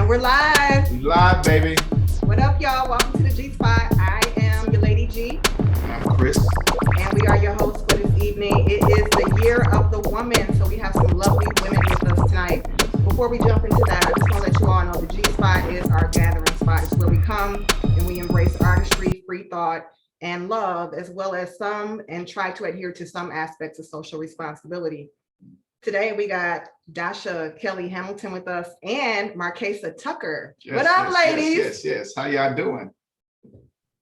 And we're live. We live, baby. What up, y'all? Welcome to the G Spot. I am your lady G. And I'm Chris. And we are your hosts for this evening. It is the year of the woman. So we have some lovely women with us tonight. Before we jump into that, I just want to let you all know the G Spot is our gathering spot. It's where we come and we embrace artistry, free thought, and love, as well as some, and try to adhere to some aspects of social responsibility. Today we got Dasha Kelly Hamilton with us and Markasa Tucker. Yes, what up, ladies? Yes. How y'all doing?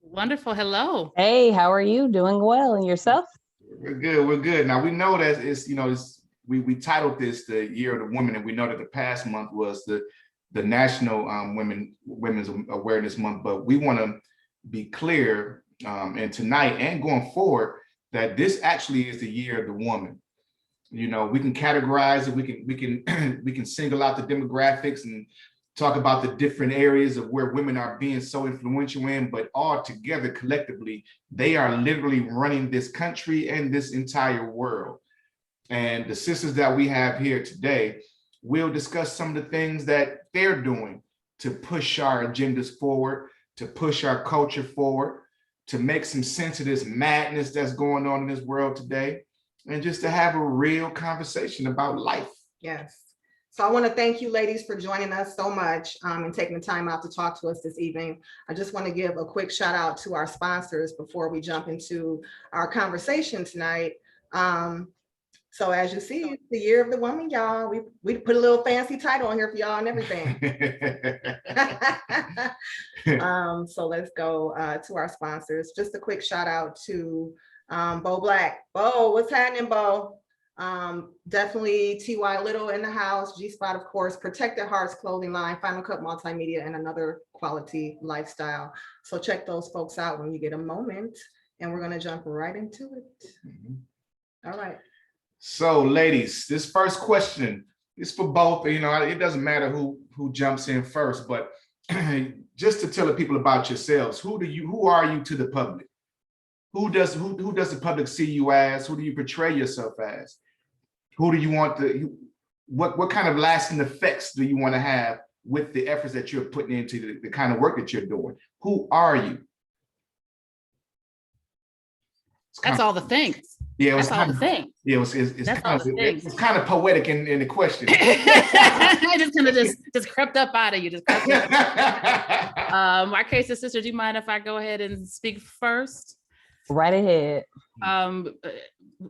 Wonderful. Hello. Hey, how are you? Doing well, and yourself? We're good. Now we know that we titled this the Year of the Woman, and we know that the past month was the National Women's Awareness Month. But we want to be clear, and tonight and going forward, that this actually is the Year of the Woman. You know, we can categorize it. We can single out the demographics and talk about the different areas of where women are being so influential in, but all together collectively, they are literally running this country and this entire world. And the sisters that we have here today will discuss some of the things that they're doing to push our agendas forward, to push our culture forward, to make some sense of this madness that's going on in this world today, and just to have a real conversation about life. Yes. So I want to thank you ladies for joining us so much and taking the time out to talk to us this evening. I just want to give a quick shout out to our sponsors before we jump into our conversation tonight. So as you see, it's the Year of the Woman, y'all. We put a little fancy title on here for y'all and everything. So let's go to our sponsors. Just a quick shout out to Bo Black. Bo, what's happening, Bo? Definitely TY Little in the house, G Spot, of course, Protected Hearts clothing line, Final Cut Multimedia, and Another Quality Lifestyle. So check those folks out when you get a moment, and we're going to jump right into it. All right. So ladies, this first question is for both. You know, it doesn't matter who jumps in first, but just to tell the people about yourselves, who are you to the public? Who does the public see you as? Who do you portray yourself as? Who do you want what kind of lasting effects do you want to have with the efforts that you're putting into the kind of work that you're doing? Who are you? That's all the things. Yeah, that's all the things. Yeah, it's kind of poetic in the question. I just kind of just crept up out of you. Markasa, sister, do you mind if I go ahead and speak first? Right ahead.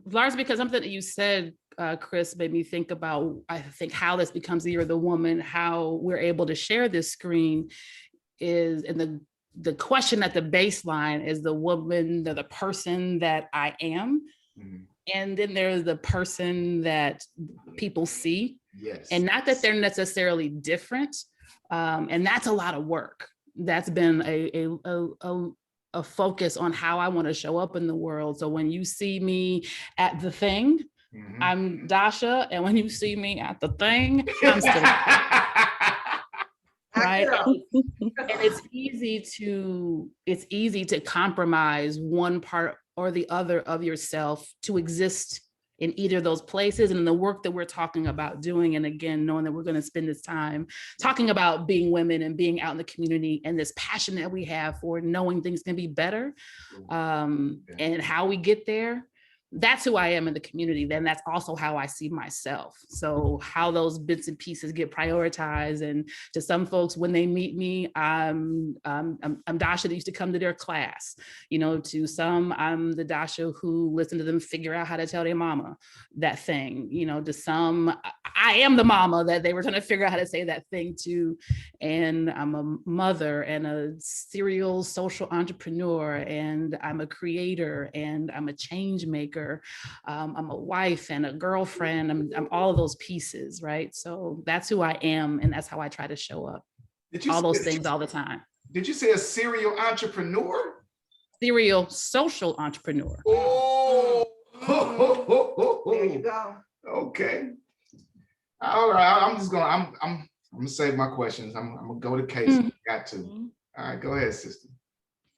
Largely because something that you said, Chris, made me think about, I think, how this becomes the Year of the Woman, how we're able to share this screen is, and the question at the baseline is the woman, the person that I am. Mm-hmm. And then there's the person that people see. Yes. And not that they're necessarily different. And that's a lot of work. That's been a focus on how I want to show up in the world. So when you see me at the thing, mm-hmm. I'm Dasha, and when you see me at the thing, I'm still right. And it's easy to compromise one part or the other of yourself to exist in either of those places. And in the work that we're talking about doing, and again, knowing that we're going to spend this time talking about being women and being out in the community and this passion that we have for knowing things can be better, and how we get there, that's who I am in the community. Then that's also how I see myself. So how those bits and pieces get prioritized. And to some folks, when they meet me, I'm Dasha that used to come to their class. You know, to some, I'm the Dasha who listened to them figure out how to tell their mama that thing. You know, to some, I am the mama that they were trying to figure out how to say that thing to. And I'm a mother and a serial social entrepreneur, and I'm a creator, and I'm a change maker. I'm a wife and a girlfriend. I'm all of those pieces, right? So that's who I am, and that's how I try to show up. All those things all the time. Did you say a serial entrepreneur? Serial social entrepreneur. Oh, there you go. Okay. All right. I'm gonna save my questions. I'm gonna go to case. Got to. All right, go ahead, sister.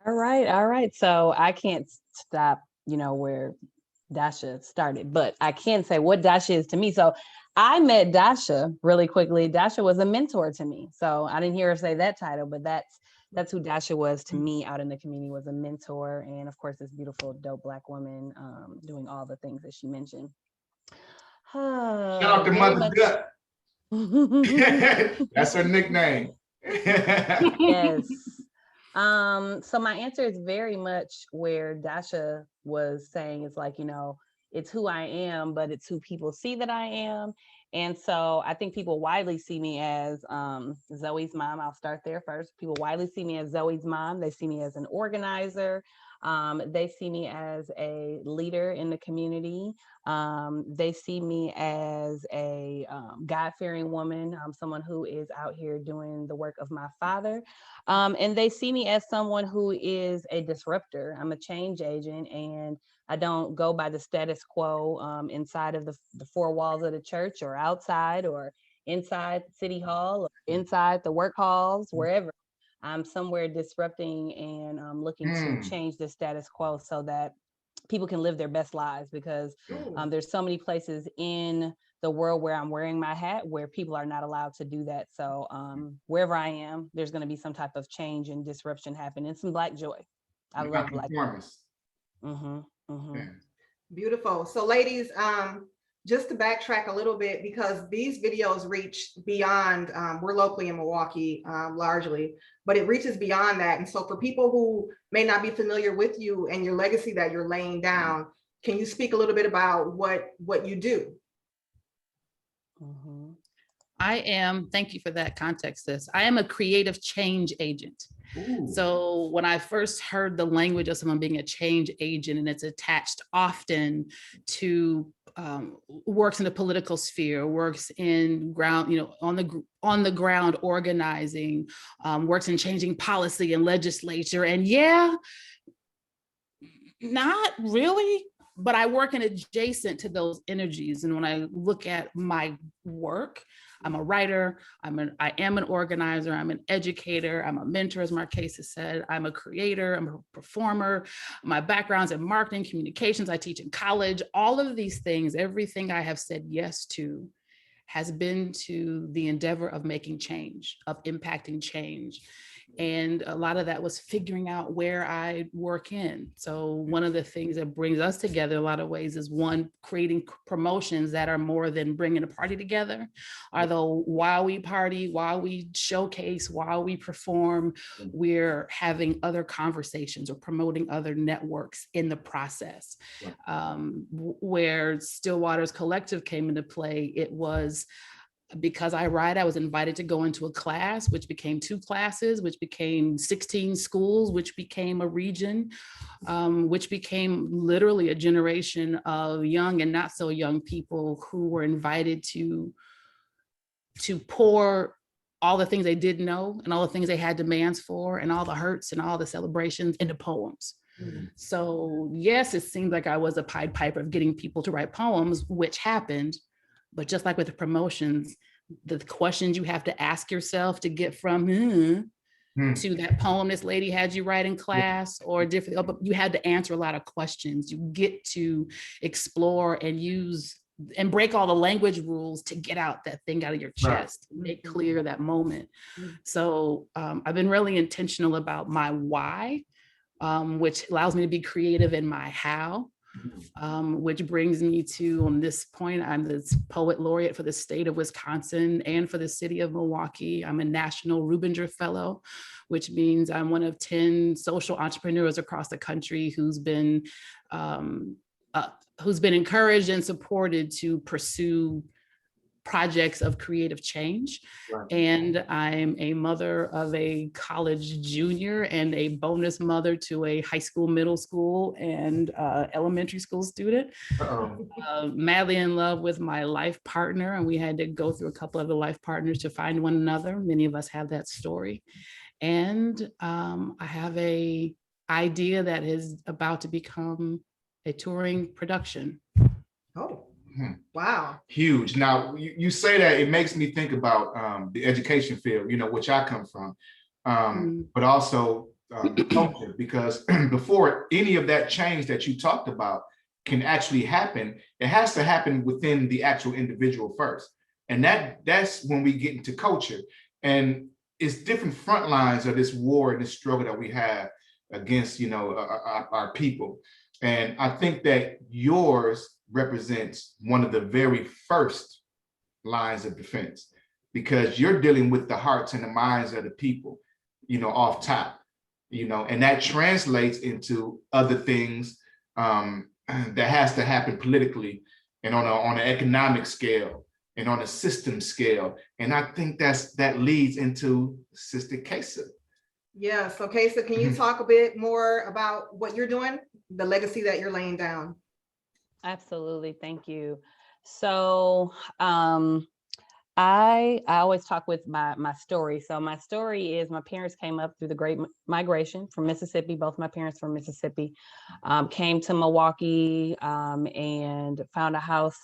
All right. So I can't stop, where Dasha started, but I can say what Dasha is to me. So I met Dasha really quickly. Dasha was a mentor to me. So I didn't hear her say that title, but that's who Dasha was to me out in the community, was a mentor. And of course, this beautiful, dope Black woman doing all the things that she mentioned. Shout out to Very Mother much. Duck. That's her nickname. Yes. So my answer is very much where Dasha was saying, it's like, it's who I am, but it's who people see that I am. And so I think people widely see me as Zoe's mom. I'll start there first. People widely see me as Zoe's mom. They see me as an organizer. They see me as a leader in the community. They see me as a God-fearing woman, someone who is out here doing the work of my father. And they see me as someone who is a disruptor. I'm a change agent, and I don't go by the status quo inside of the four walls of the church, or outside, or inside City Hall, or inside the work halls, wherever. I'm somewhere disrupting and looking to change the status quo so that people can live their best lives, because there's so many places in the world where I'm wearing my hat where people are not allowed to do that. So wherever I am, there's going to be some type of change and disruption happen, and some Black joy. I love Black joy. Beautiful. So ladies, just to backtrack a little bit, because these videos reach beyond, we're locally in Milwaukee largely, but it reaches beyond that. And so for people who may not be familiar with you and your legacy that you're laying down, can you speak a little bit about what you do? Thank you for that context, sis. I am a creative change agent. Ooh. So when I first heard the language of someone being a change agent, and it's attached often to works in the political sphere, works in ground, on the ground organizing, works in changing policy and legislature, and not really, but I work in adjacent to those energies. And when I look at my work, I'm a writer, I am an organizer, I'm an educator, I'm a mentor, as Markasa said, I'm a creator, I'm a performer. My background's in marketing, communications, I teach in college. All of these things, everything I have said yes to has been to the endeavor of making change, of impacting change. And a lot of that was figuring out where I work in. So one of the things that brings us together a lot of ways is, one, creating promotions that are more than bringing a party together. Although while we party, while we showcase, while we perform, we're having other conversations or promoting other networks in the process. Where Stillwater's Collective came into play, it was because I write, I was invited to go into a class, which became 2 classes, which became 16 schools, which became a region, which became literally a generation of young and not so young people who were invited to pour all the things they didn't know and all the things they had demands for and all the hurts and all the celebrations into poems. So yes, it seemed like I was a Pied Piper of getting people to write poems, which happened. But just like with the promotions, the questions you have to ask yourself to get from to that poem this lady had you write in class, or different, but you had to answer a lot of questions. You get to explore and use and break all the language rules to get out that thing out of your chest, make clear that moment. So I've been really intentional about my why, which allows me to be creative in my how. Which brings me to, on this point, I'm the poet laureate for the state of Wisconsin and for the city of Milwaukee. I'm a National Rubinger Fellow, which means I'm one of 10 social entrepreneurs across the country who's been encouraged and supported to pursue projects of creative change. And I'm a mother of a college junior and a bonus mother to a high school, middle school, and elementary school student. Madly in love with my life partner, and we had to go through a couple of the life partners to find one another. Many of us have that story. And I have a idea that is about to become a touring production. Oh. Wow. Huge. Now, you say that, it makes me think about the education field, which I come from, but also culture, because before any of that change that you talked about can actually happen, it has to happen within the actual individual first. And that's when we get into culture. And it's different front lines of this war and this struggle that we have against, you know, our people. And I think that yours represents one of the very first lines of defense, because you're dealing with the hearts and the minds of the people, you know, off top, you know, and that translates into other things that has to happen politically and on an economic scale and on a system scale. And I think that leads into Sister Kesa. Yeah, so Kesa, can you talk a bit more about what you're doing, the legacy that you're laying down? Absolutely, thank you. So I always talk with my story. So my story is my parents came up through the Great Migration from Mississippi. Both my parents from Mississippi, came to Milwaukee and found a house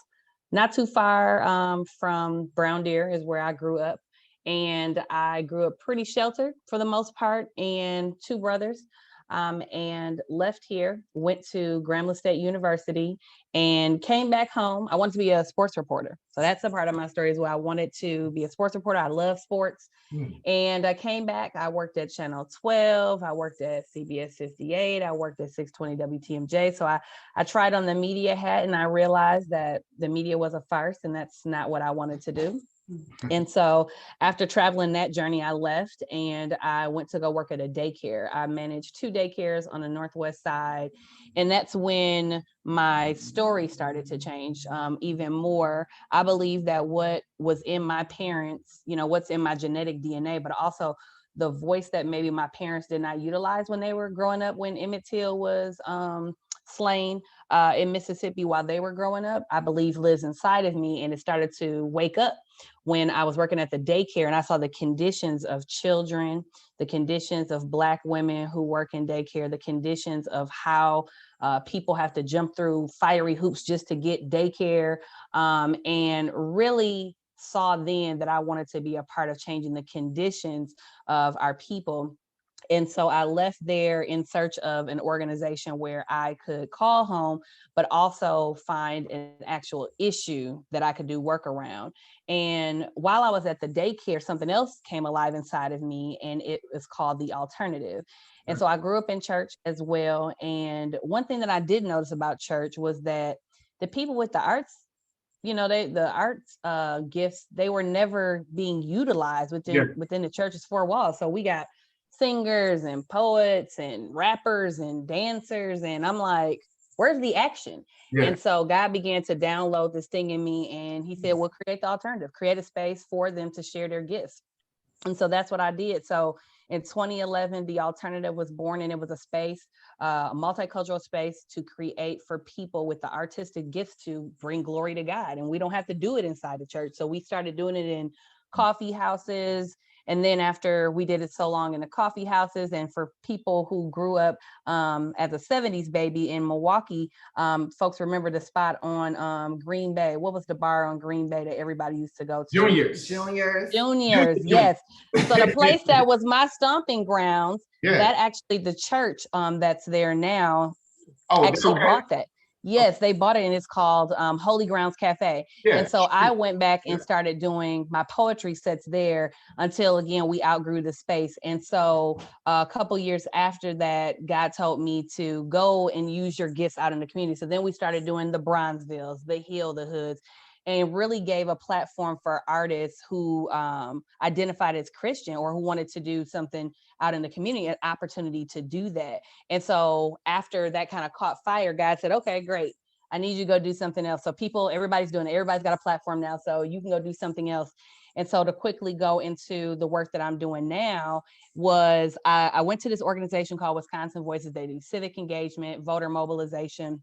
not too far from Brown Deer is where I grew up. And I grew up pretty sheltered for the most part, and two brothers. And left here, went to Grambling State University, and came back home. I wanted to be a sports reporter. So that's a part of my story as well. I wanted to be a sports reporter. I love sports. And I came back. I worked at Channel 12. I worked at CBS 58. I worked at 620 WTMJ. So I tried on the media hat, and I realized that the media was a farce, and that's not what I wanted to do. And so after traveling that journey, I left and I went to go work at a daycare. I managed 2 daycares on the Northwest side. And that's when my story started to change even more. I believe that what was in my parents, you know, what's in my genetic DNA, but also the voice that maybe my parents did not utilize when they were growing up, when Emmett Till was slain in Mississippi while they were growing up, I believe lives inside of me. And it started to wake up when I was working at the daycare, and I saw the conditions of children, the conditions of Black women who work in daycare, the conditions of how people have to jump through fiery hoops just to get daycare, and really saw then that I wanted to be a part of changing the conditions of our people. And so I left there in search of an organization where I could call home, but also find an actual issue that I could do work around. And while I was at the daycare, something else came alive inside of me, and it was called the alternative. And so I grew up in church as well. And one thing that I did notice about church was that the people with the arts, you know, the arts gifts, they were never being utilized within the church's 4 walls. So we got singers and poets and rappers and dancers, and I'm like, where's the action? And so God began to download this thing in me, and he said, well, create the alternative, create a space for them to share their gifts. And so that's what I did. So in 2011, the alternative was born, and it was a space, a multicultural space to create for people with the artistic gifts to bring glory to God. And we don't have to do it inside the church. So we started doing it in coffee houses. And then after we did it so long in the coffee houses, and for people who grew up as a 70s baby in Milwaukee, folks remember the spot on Green Bay. What was the bar on Green Bay that everybody used to go to? Juniors, yes. So the place that was my stomping grounds, that actually the church that's there now actually bought that. Yes, they bought it, and it's called Holy Grounds Cafe. And so I went back and started doing my poetry sets there until, again, we outgrew the space. And so a couple years after that, God told me to go and use your gifts out in the community. So then we started doing the Bronzevilles, the Hill, the Hoods, and really gave a platform for artists who identified as Christian or who wanted to do something out in the community, an opportunity to do that. And so after that kind of caught fire, God said, okay, great. I need you to go do something else. So everybody's doing it. Everybody's got a platform now, so you can go do something else. And so to quickly go into the work that I'm doing now was I went to this organization called Wisconsin Voices. They do civic engagement, voter mobilization,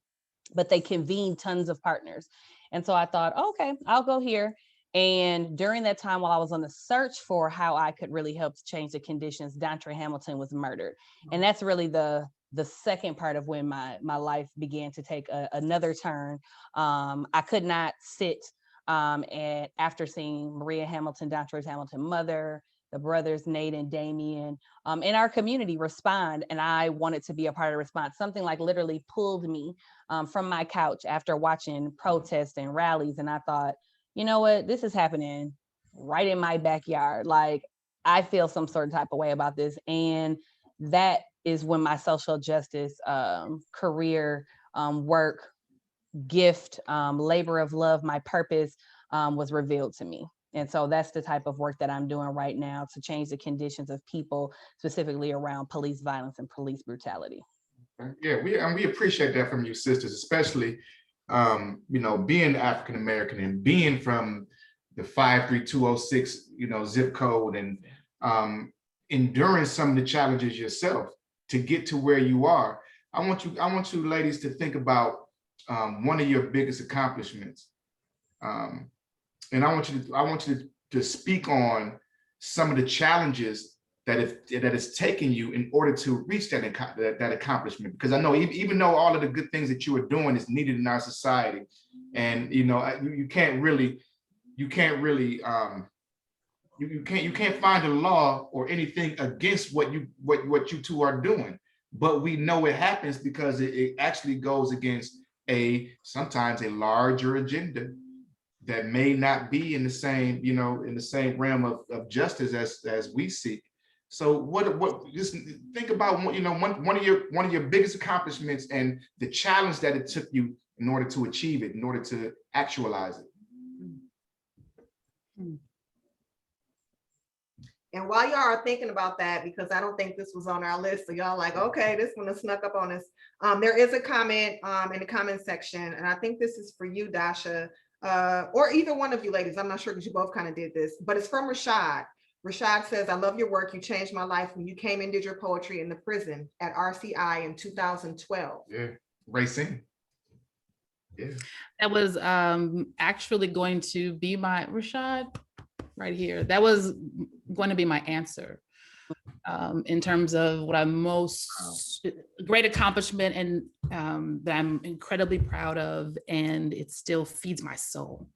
but they convene tons of partners. And so I thought, okay, I'll go here. And during that time, while I was on the search for how I could really help change the conditions, Dontre Hamilton was murdered. And that's really the second part of when my life began to take another turn. I could not sit after seeing Maria Hamilton, Dontre Hamilton's mother, the brothers, Nate and Damien, in our community respond. And I wanted to be a part of the response. Something like literally pulled me from my couch after watching protests and rallies. And I thought, you know what, this is happening right in my backyard. Like, I feel some certain type of way about this. And that is when my social justice career, work, gift, labor of love, my purpose was revealed to me. And so that's the type of work that I'm doing right now to change the conditions of people, specifically around police violence and police brutality. Yeah, we appreciate that from you sisters, especially you know, being African American and being from the 53206, you know, zip code, and enduring some of the challenges yourself to get to where you are. I want you ladies to think about one of your biggest accomplishments. And I want you to speak on some of the challenges that it's taken you in order to reach that accomplishment. Because I know even though all of the good things that you are doing is needed in our society, and you know, you can't find a law or anything against what you two are doing, but we know it happens because it actually goes against sometimes a larger agenda that may not be in the same, you know, in the same realm of justice as we seek. So what just think about, you know, one of your biggest accomplishments and the challenge that it took you in order to achieve it, in order to actualize it. And while y'all are thinking about that, because I don't think this was on our list, so y'all like, okay, this one has snuck up on us. There is a comment in the comment section, and I think this is for you, Dasha, or either one of you ladies. I'm not sure because you both kind of did this, but it's from Rashad. Rashad says, I love your work. You changed my life when you came and did your poetry in the prison at RCI in 2012. Yeah, racing. Yeah. That was actually going to be my, Rashad, right here. That was going to be my answer in terms of what I'm most great accomplishment, and that I'm incredibly proud of, and it still feeds my soul.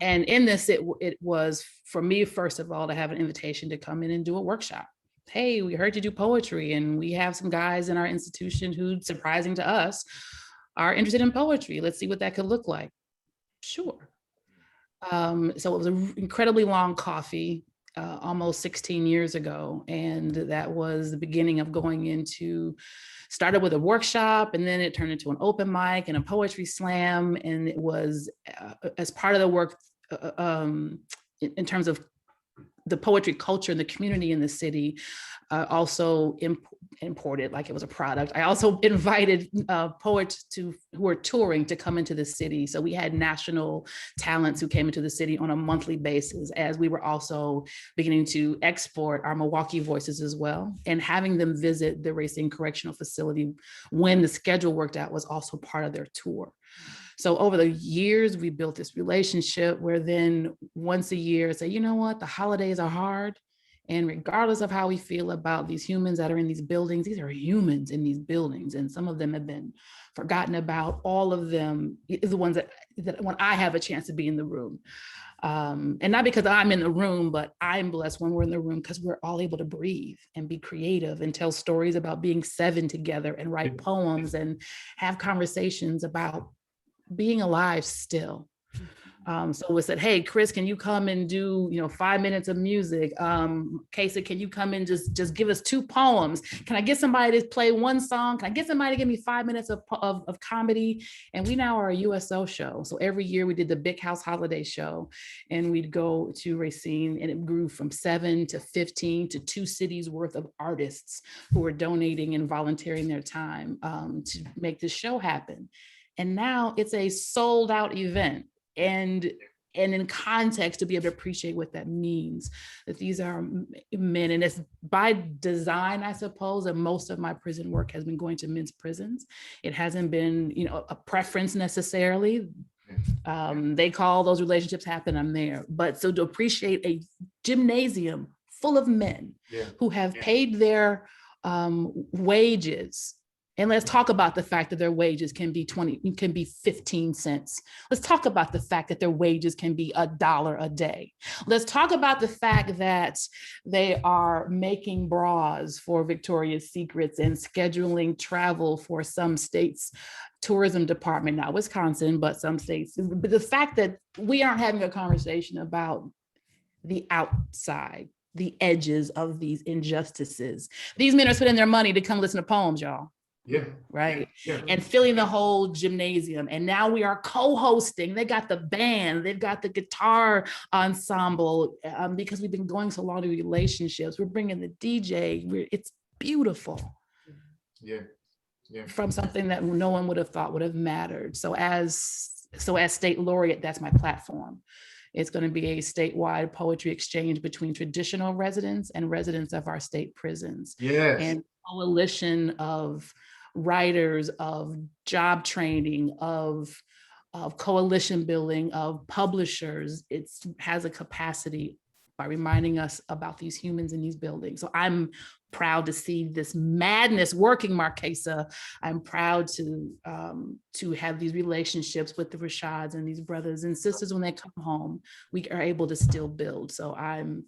And in this, it was for me, first of all, to have an invitation to come in and do a workshop. Hey, we heard you do poetry, and we have some guys in our institution who, surprising to us, are interested in poetry. Let's see what that could look like. Sure. So it was an incredibly long coffee, almost 16 years ago. And that was the beginning of going into, started with a workshop, and then it turned into an open mic and a poetry slam. And it was as part of the work in terms of the poetry culture and the community in the city, also imported like it was a product. I also invited poets who were touring to come into the city. So we had national talents who came into the city on a monthly basis, as we were also beginning to export our Milwaukee voices as well. And having them visit the Racine Correctional Facility when the schedule worked out was also part of their tour. So over the years, we built this relationship where then once a year say, you know what, the holidays are hard. And regardless of how we feel about these humans that are in these buildings, these are humans in these buildings. And some of them have been forgotten about. All of them, the ones that when I have a chance to be in the room. And not because I'm in the room, but I'm blessed when we're in the room because we're all able to breathe and be creative and tell stories about being seven together and write poems and have conversations about being alive still. So we said, hey, Chris, can you come and do, 5 minutes of music? Casey, can you come and just give us 2 poems? Can I get somebody to play 1 song? Can I get somebody to give me 5 minutes of comedy? And we now are a USO show. So every year we did the Big House Holiday Show, and we'd go to Racine, and it grew from 7 to 15 to 2 cities worth of artists who were donating and volunteering their time to make this show happen. And now it's a sold out event. And in context, to be able to appreciate what that means, that these are men, and it's by design, I suppose, that most of my prison work has been going to men's prisons. It hasn't been, a preference necessarily. They call those relationships happen, I'm there. But so to appreciate a gymnasium full of men who have paid their wages And let's talk about the fact that their wages can be 15 cents. Let's talk about the fact that their wages can be $1 a day. Let's talk about the fact that they are making bras for Victoria's Secrets and scheduling travel for some states' tourism department, not Wisconsin, but some states. But the fact that we aren't having a conversation about the outside, the edges of these injustices. These men are spending their money to come listen to poems, y'all. Yeah. Right. Yeah. And filling the whole gymnasium. And now we are co-hosting. They got the band, they've got the guitar ensemble, because we've been going so long to relationships. We're bringing the DJ. It's beautiful. Yeah. Yeah. From something that no one would have thought would have mattered. So as state laureate, that's my platform. It's going to be a statewide poetry exchange between traditional residents and residents of our state prisons. Yes. And coalition of writers, of job training, of coalition building, of publishers. It has a capacity by reminding us about these humans in these buildings. So I'm proud to see this madness working, Markasa. I'm proud to have these relationships with the Rashads and these brothers and sisters. When they come home, we are able to still build. So I'm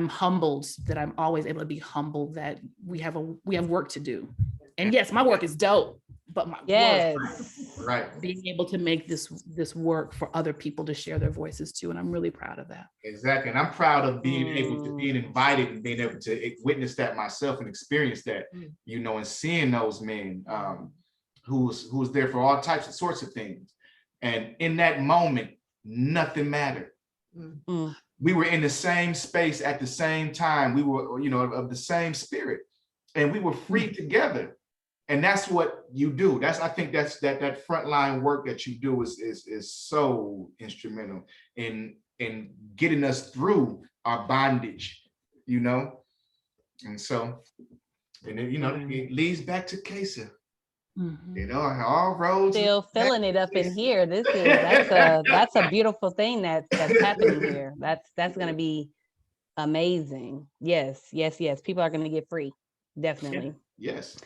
humbled that I'm always able to be humbled that we have work to do. And yes, my work is dope, but my work, right, being able to make this work for other people to share their voices too. And I'm really proud of that. Exactly. And I'm proud of being able to being invited and being able to witness that myself and experience that, you know, and seeing those men who's there for all types of sorts of things. And in that moment, nothing mattered. We were in the same space at the same time. We were, you know, of the same spirit, and we were free together. And that's what you do. I think that's that frontline work that you do is so instrumental in getting us through our bondage, you know. And so, and then, you know, it leads back to Kesa. You know, all roads. Still feeling it up in here. That's a beautiful thing that's happening here. That's gonna be amazing. Yes. People are gonna get free. Definitely. Yes.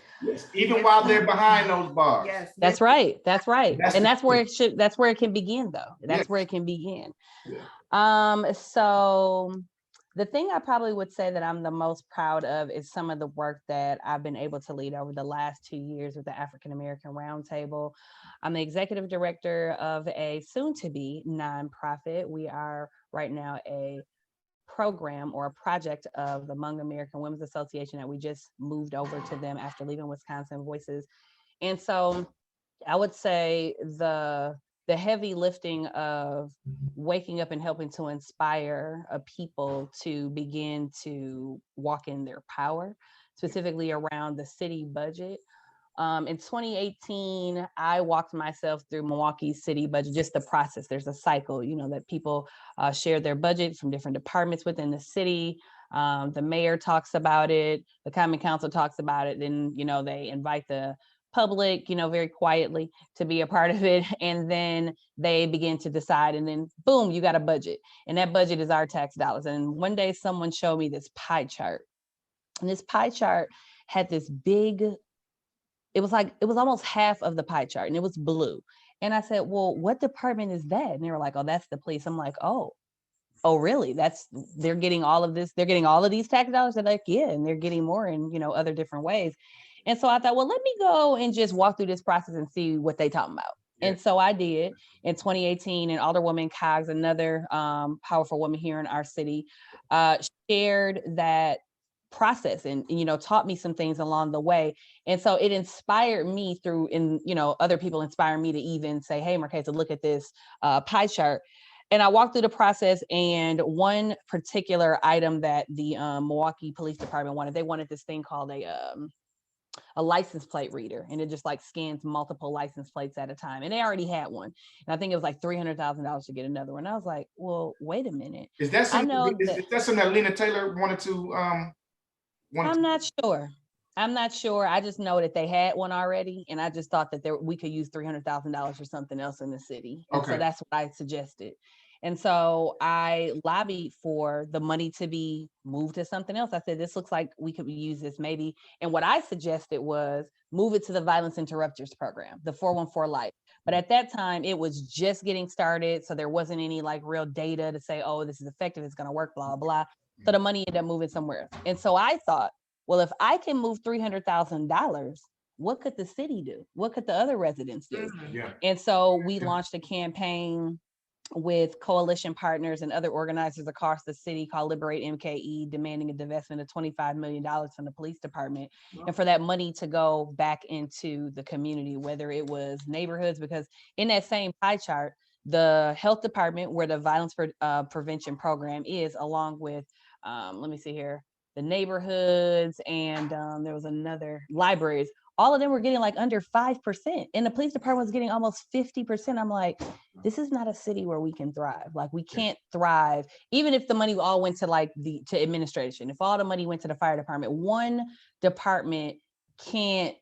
Even while they're behind those bars. Yes. That's right. That's where it can begin though. That's where it can begin. Yeah. So the thing I probably would say that I'm the most proud of is some of the work that I've been able to lead over the last 2 years with the African American Roundtable. I'm the executive director of a soon-to-be nonprofit. We are right now a program or a project of the Hmong American Women's Association that we just moved over to them after leaving Wisconsin Voices. And so I would say the heavy lifting of waking up and helping to inspire a people to begin to walk in their power, specifically around the city budget. In 2018, I walked myself through Milwaukee's city budget, just the process. There's a cycle, you know, that people share their budget from different departments within the city. The mayor talks about it, the common council talks about it, then, you know, they invite the public, you know, very quietly to be a part of it. And then they begin to decide, and then boom, you got a budget. And that budget is our tax dollars. And one day someone showed me this pie chart. And this pie chart had this big, it was almost half of the pie chart, and it was blue. And I said, well, what department is that? And they were like, oh, that's the police. I'm like, oh, really? They're getting all of this. They're getting all of these tax dollars. They're like, yeah, and they're getting more in, you know, other different ways. And so I thought, well, let me go and just walk through this process and see what they talking about. Yeah. And so I did in 2018, and Alderwoman Cogs, another powerful woman here in our city, shared that process and, you know, taught me some things along the way. And so it inspired me other people inspire me to even say, hey, Markasa, look at this pie chart. And I walked through the process, and one particular item that the Milwaukee Police Department wanted this thing called a license plate reader, and it just like scans multiple license plates at a time. And they already had one, and I think it was like $300,000 to get another one. I was like, well, wait a minute. Is that something that Lena Taylor wanted to? I'm not sure. I just know that they had one already, and I just thought that we could use $300,000 for something else in the city. And so that's what I suggested. And so I lobbied for the money to be moved to something else. I said, this looks like we could use this maybe. And what I suggested was move it to the Violence Interrupters program, the 414 Life. But at that time, it was just getting started. So there wasn't any like real data to say, oh, this is effective, it's going to work, blah, blah. So the money ended up moving somewhere else. And so I thought, well, if I can move $300,000, what could the city do? What could the other residents do? Yeah. And so we launched a campaign with coalition partners and other organizers across the city called Liberate MKE, demanding a divestment of $25 million from the police department. Wow. And for that money to go back into the community, whether it was neighborhoods, because in that same pie chart, the health department, where the violence prevention program is, along with, let me see here, the neighborhoods, and there was another, libraries, all of them were getting like under 5%, and the police department was getting almost 50%. I'm like, this is not a city where we can thrive. Like, we can't thrive, even if the money all went to like to administration. If all the money went to the fire department, one department can't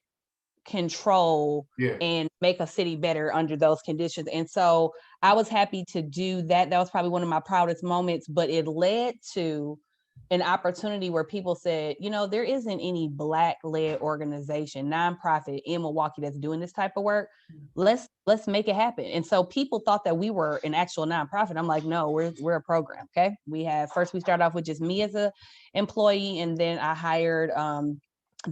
control and make a city better under those conditions. And so I was happy to do that. That was probably one of my proudest moments, but it led to an opportunity where people said, you know, there isn't any Black-led organization, nonprofit in Milwaukee that's doing this type of work. Let's make it happen. And so people thought that we were an actual nonprofit. I'm like, no, we're a program. Okay. We started off with just me as a employee, and then I hired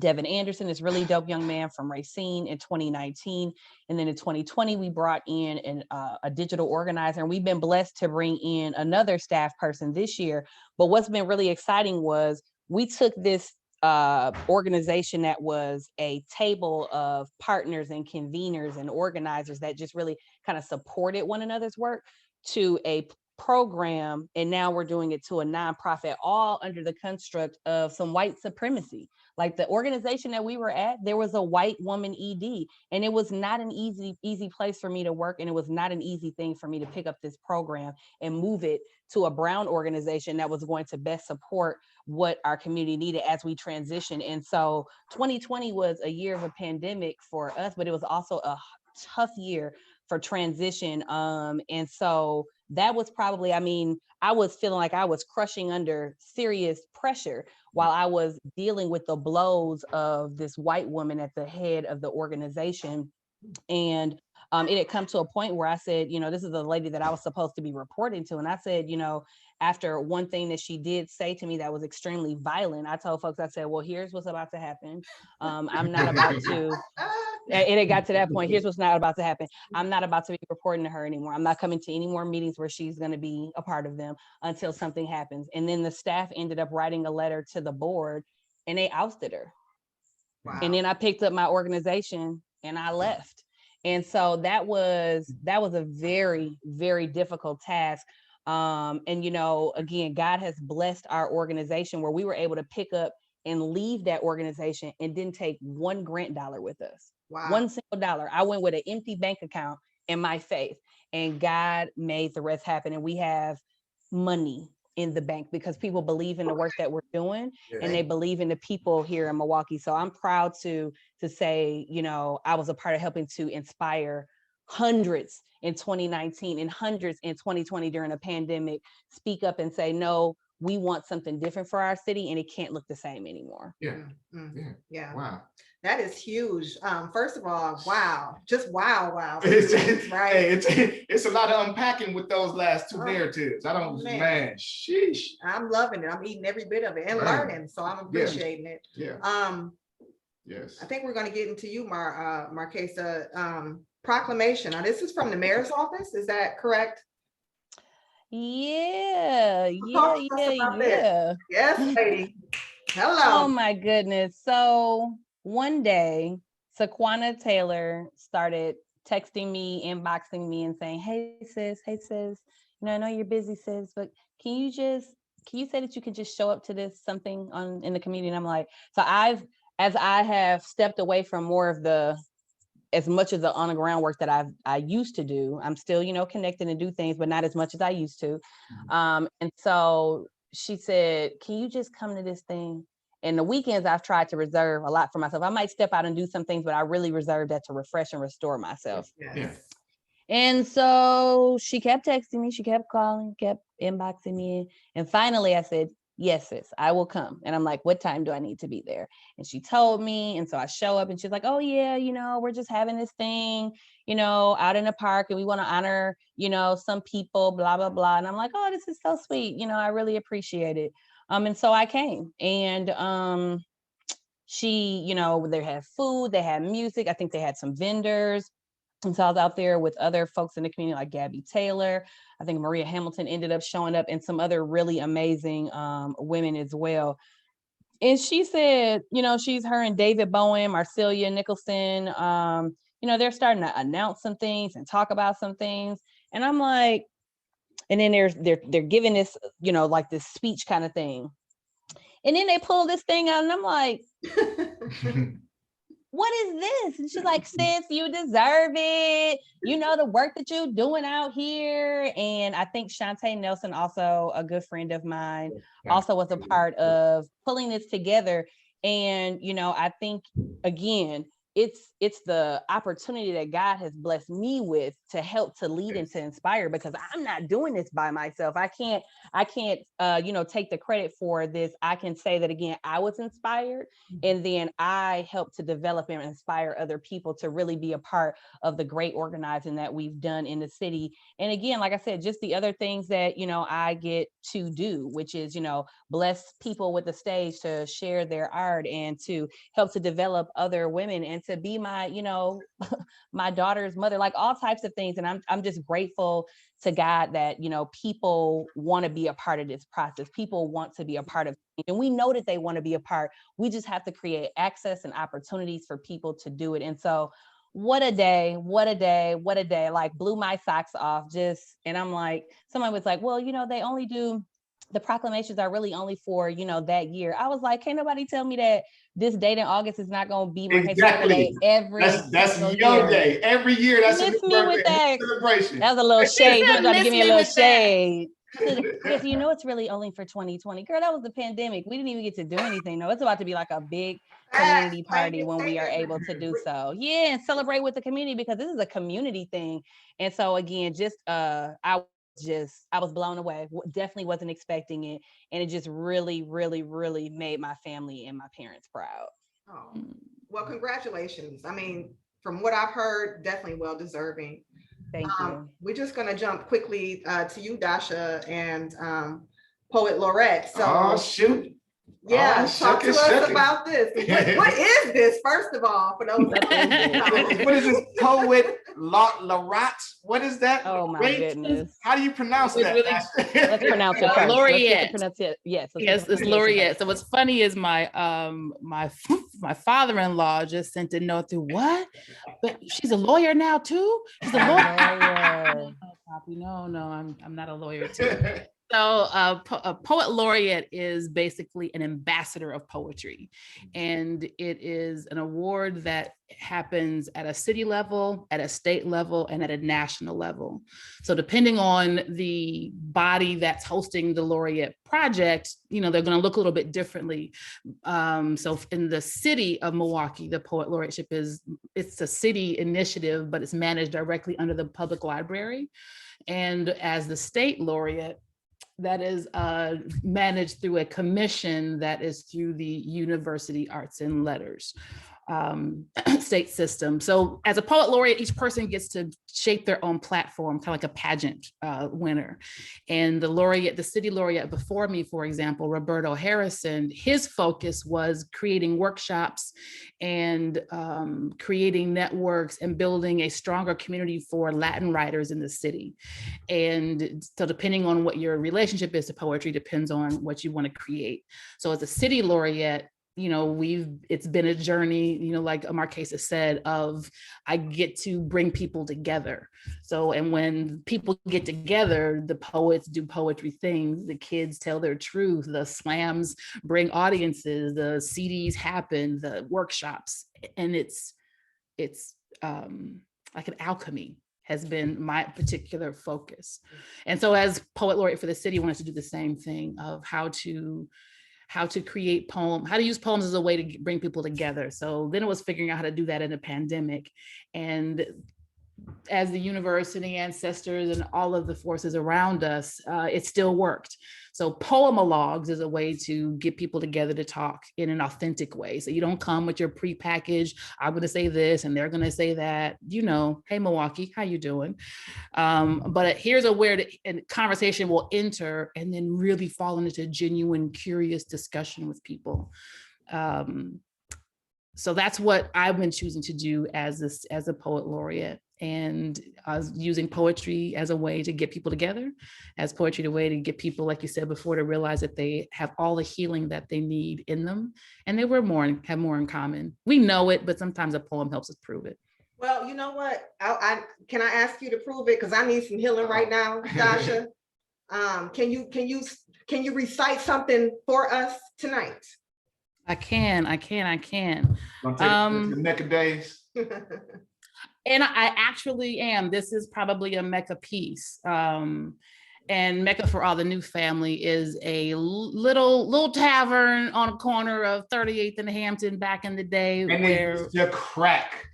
Devin Anderson, this really dope young man from Racine, in 2019. And then in 2020, we brought in a digital organizer, and we've been blessed to bring in another staff person this year. But what's been really exciting was we took this organization that was a table of partners and conveners and organizers that just really kind of supported one another's work to a program, and now we're doing it to a nonprofit, all under the construct of some white supremacy. Like, the organization that we were at, there was a white woman ED, and it was not an easy place for me to work, and it was not an easy thing for me to pick up this program and move it to a brown organization that was going to best support what our community needed as we transition. And so 2020 was a year of a pandemic for us, but it was also a tough year for transition. And so that was probably, I mean, I was feeling like I was crushing under serious pressure while I was dealing with the blows of this white woman at the head of the organization. And it had come to a point where I said, you know, this is a lady that I was supposed to be reporting to. And I said, you know, after one thing that she did say to me that was extremely violent, I told folks, I said, well, here's what's about to happen. I'm not about to, and it got to that point, here's what's not about to happen. I'm not about to be reporting to her anymore. I'm not coming to any more meetings where she's going to be a part of them until something happens. And then the staff ended up writing a letter to the board, and they ousted her. Wow. And then I picked up my organization and I left. And so that was a very, very difficult task. And, you know, again, God has blessed our organization where we were able to pick up and leave that organization and didn't take one grant dollar with us. Wow. One single dollar. I went with an empty bank account and my faith, and God made the rest happen. And we have money in the bank because people believe in the work that we're doing, and they believe in the people here in Milwaukee. So I'm proud to say, you know, I was a part of helping to inspire hundreds in 2019 and hundreds in 2020 during a pandemic, speak up and say, no, we want something different for our city, and it can't look the same anymore. Yeah. Wow. That is huge. First of all, wow. Just wow. It's, right. It's a lot of unpacking with those last two narratives. I don't, man, sheesh. I'm loving it. I'm eating every bit of it and learning. So I'm appreciating it. Yeah. Yes. I think we're going to get into you, Markasa. Proclamation. Now, this is from the mayor's office. Is that correct? Yeah. Yes, lady. Hello. Oh my goodness. So one day, Saquana Taylor started texting me, inboxing me, and saying, hey sis, you know, I know you're busy, sis, but can you say that you can just show up to this something in the community? And I'm like, so as I have stepped away from more of as much of the on the ground work that I used to do, I'm still, you know, connected and do things, but not as much as I used to. And so she said, can you just come to this thing? And the weekends I've tried to reserve a lot for myself. I might step out and do some things, but I really reserve that to refresh and restore myself. Yes. And so she kept texting me, she kept calling, kept inboxing me. And finally I said, yes, sis, I will come. And I'm like, what time do I need to be there? And she told me. And so I show up and she's like, oh yeah, we're just having this thing, out in the park and we want to honor, some people, blah, blah, blah. And I'm like, oh, this is so sweet. I really appreciate it. And so I came and she, they had food, they had music. I think they had some vendors. And so I was out there with other folks in the community like Gabby Taylor. I think Maria Hamilton ended up showing up and some other really amazing women as well. And she said, she's her and David Bowen, Marcelia Nicholson, they're starting to announce some things and talk about some things. And I'm like, and then they're giving this, like this speech kind of thing. And then they pull this thing out and I'm like, what is this? And she's like, sis, you deserve it. The work that you're doing out here. And I think Shantae Nelson, also a good friend of mine, also was a part of pulling this together. And, I think, again, it's the opportunity that God has blessed me with to help to lead and to inspire, because I'm not doing this by myself. I can't take the credit for this. I can say that, again, I was inspired and then I helped to develop and inspire other people to really be a part of the great organizing that we've done in the city. And again, like I said, just the other things that, I get to do, which is, bless people with the stage to share their art and to help to develop other women and to be my, my daughter's mother, like all types of things. And I'm just grateful to God that, people want to be a part of this process. People want to be a part of it. And we know that they want to be a part. We just have to create access and opportunities for people to do it. And so what a day, like blew my socks off and I'm like, someone was like, well, they only do, the proclamations are really only for, that year. I was like, can't nobody tell me that this date in August is not going to be Markasa birthday that's your day. Every year, that's a me with that celebration. That was a little shade. You tried to give me a little shade. That. It's really only for 2020. Girl, that was the pandemic. We didn't even get to do anything. No, it's about to be like a big community party when we are able to do so. Yeah, and celebrate with the community, because this is a community thing. And so again, I was blown away. Definitely wasn't expecting it. And it just really, really, really made my family and my parents proud. Oh, well, congratulations. I mean, from what I've heard, definitely well deserving. Thank you. We're just going to jump quickly to you, Dasha, and Poet Laureate. So, oh, shoot. Yeah, talk to us about this. What is this, first of all, for those what is this, Poet Laureate? What is that? Oh my goodness. How do you pronounce that? Really, let's pronounce it first. Laureate. Yes, it's Laureate. So what's funny is my my father-in-law just sent a note through, what? But she's a lawyer now too? She's a lawyer. No, I'm not a lawyer too. So a poet laureate is basically an ambassador of poetry. And it is an award that happens at a city level, at a state level, and at a national level. So depending on the body that's hosting the laureate project, they're going to look a little bit differently. So in the city of Milwaukee, the Poet Laureateship it's a city initiative, but it's managed directly under the public library. And as the state laureate, that is managed through a commission that is through the University Arts and Letters state system. So as a poet laureate, each person gets to shape their own platform, kind of like a pageant winner. And the city laureate before me, for example, Roberto Harrison, his focus was creating workshops and creating networks and building a stronger community for Latin writers in the city. And so depending on what your relationship is to poetry depends on what you want to create. So as a city laureate, it's been a journey, like Markasa said, of I get to bring people together. So, and when people get together, the poets do poetry things, the kids tell their truth, the slams bring audiences, the CDs happen, the workshops, and it's like an alchemy has been my particular focus. And so as poet laureate for the city, I wanted to do the same thing of how to create how to use poems as a way to bring people together. So then it was figuring out how to do that in a pandemic. And as the universe and the ancestors and all of the forces around us, it still worked. So poemologues is a way to get people together to talk in an authentic way. So you don't come with your prepackaged, I'm going to say this and they're going to say that, you know, hey, Milwaukee, how you doing? But here's a where the conversation will enter and then really fall into genuine, curious discussion with people. So that's what I've been choosing to do as a poet laureate, and I was using poetry as a way to get people together, as poetry the way to get people, like you said before, to realize that they have all the healing that they need in them, and they have more in common. We know it, but sometimes a poem helps us prove it. Well, you know what? I can I ask you to prove it, because I need some healing right now, Dasha. Can you recite something for us tonight? I can. Gonna take the Mecca days. And I actually am. This is probably a Mecca piece. And Mecca for All the New Family is a little tavern on a corner of 38th and Hampton back in the day, and where it used to crack.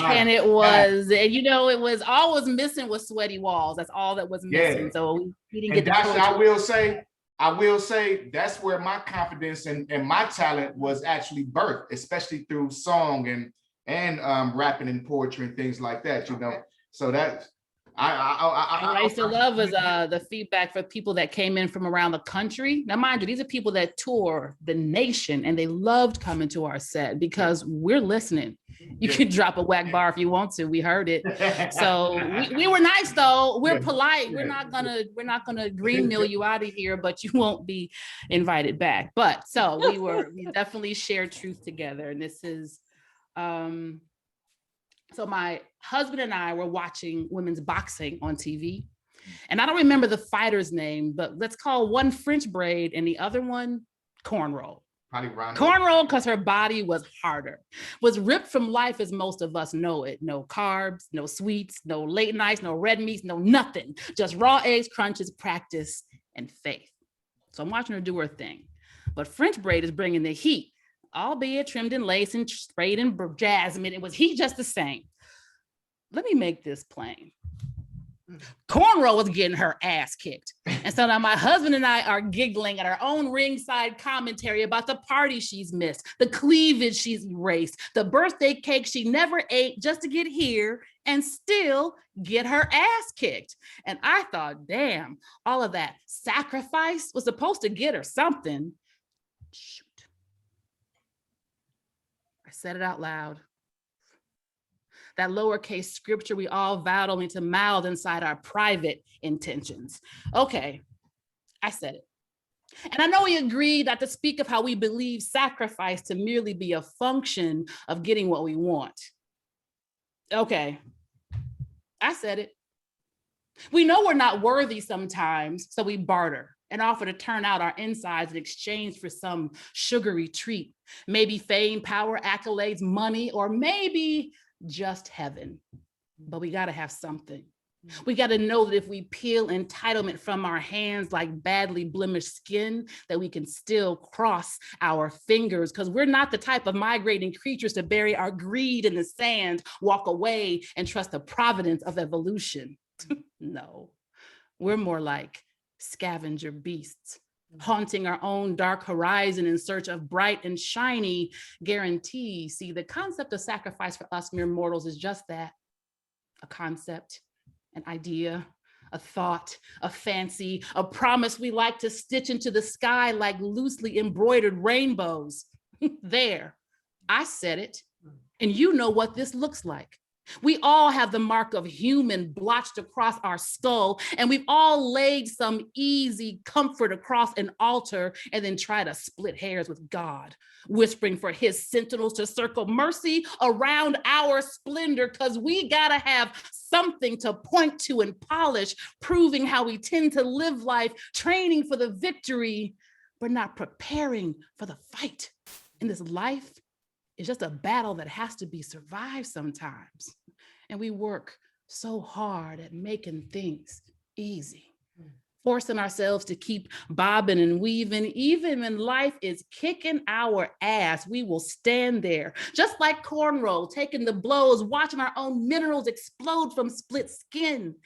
and it was, and you know, it was all was missing was sweaty walls. That's all that was missing. Yeah. So we didn't And get the Dasha, I will say that's where my confidence and my talent was actually birthed, especially through song and rapping and poetry and things like that, you know. So that what I used to love was the feedback for people that came in from around the country. Now, mind you, these are people that tour the nation, and they loved coming to our set because we're listening. You can drop a whack bar if you want to. We heard it. So we were nice though. We're polite. We're not gonna green mill you out of here, but you won't be invited back. But so we definitely shared truth together. And this is so my husband and I were watching women's boxing on TV. And I don't remember the fighter's name, but let's call one French braid and the other one cornrow. Cornrow, because her body was harder, was ripped from life as most of us know it. No carbs, no sweets, no late nights, no red meats, no nothing. Just raw eggs, crunches, practice, and faith. So I'm watching her do her thing. But French braid is bringing the heat, albeit trimmed in lace and sprayed in jasmine. It was heat just the same. Let me make this plain. Cornrow was getting her ass kicked. And so now my husband and I are giggling at our own ringside commentary about the party she's missed, the cleavage she's erased, the birthday cake she never ate just to get here and still get her ass kicked. And I thought, damn, all of that sacrifice was supposed to get her something. Shoot. I said it out loud. That lowercase scripture we all vowed only to mouth inside our private intentions. Okay, I said it. And I know we agreed not to speak of how we believe sacrifice to merely be a function of getting what we want. Okay, I said it. We know we're not worthy sometimes, so we barter and offer to turn out our insides in exchange for some sugary treat. Maybe fame, power, accolades, money, or maybe just heaven. But we got to have something. We got to know that if we peel entitlement from our hands like badly blemished skin, that we can still cross our fingers, because we're not the type of migrating creatures to bury our greed in the sand, walk away, and trust the providence of evolution. No, we're more like scavenger beasts, haunting our own dark horizon in search of bright and shiny guarantees. See, the concept of sacrifice for us mere mortals is just that, a concept, an idea, a thought, a fancy, a promise we like to stitch into the sky like loosely embroidered rainbows. There, I said it, and you know what this looks like. We all have the mark of human blotched across our skull, and we've all laid some easy comfort across an altar and then try to split hairs with God, whispering for his sentinels to circle mercy around our splendor, because we gotta have something to point to and polish, proving how we tend to live life, training for the victory, but not preparing for the fight. In this life, it's just a battle that has to be survived sometimes. And we work so hard at making things easy. forcing ourselves to keep bobbing and weaving. Even when life is kicking our ass, we will stand there, just like cornrow, taking the blows, watching our own minerals explode from split skin.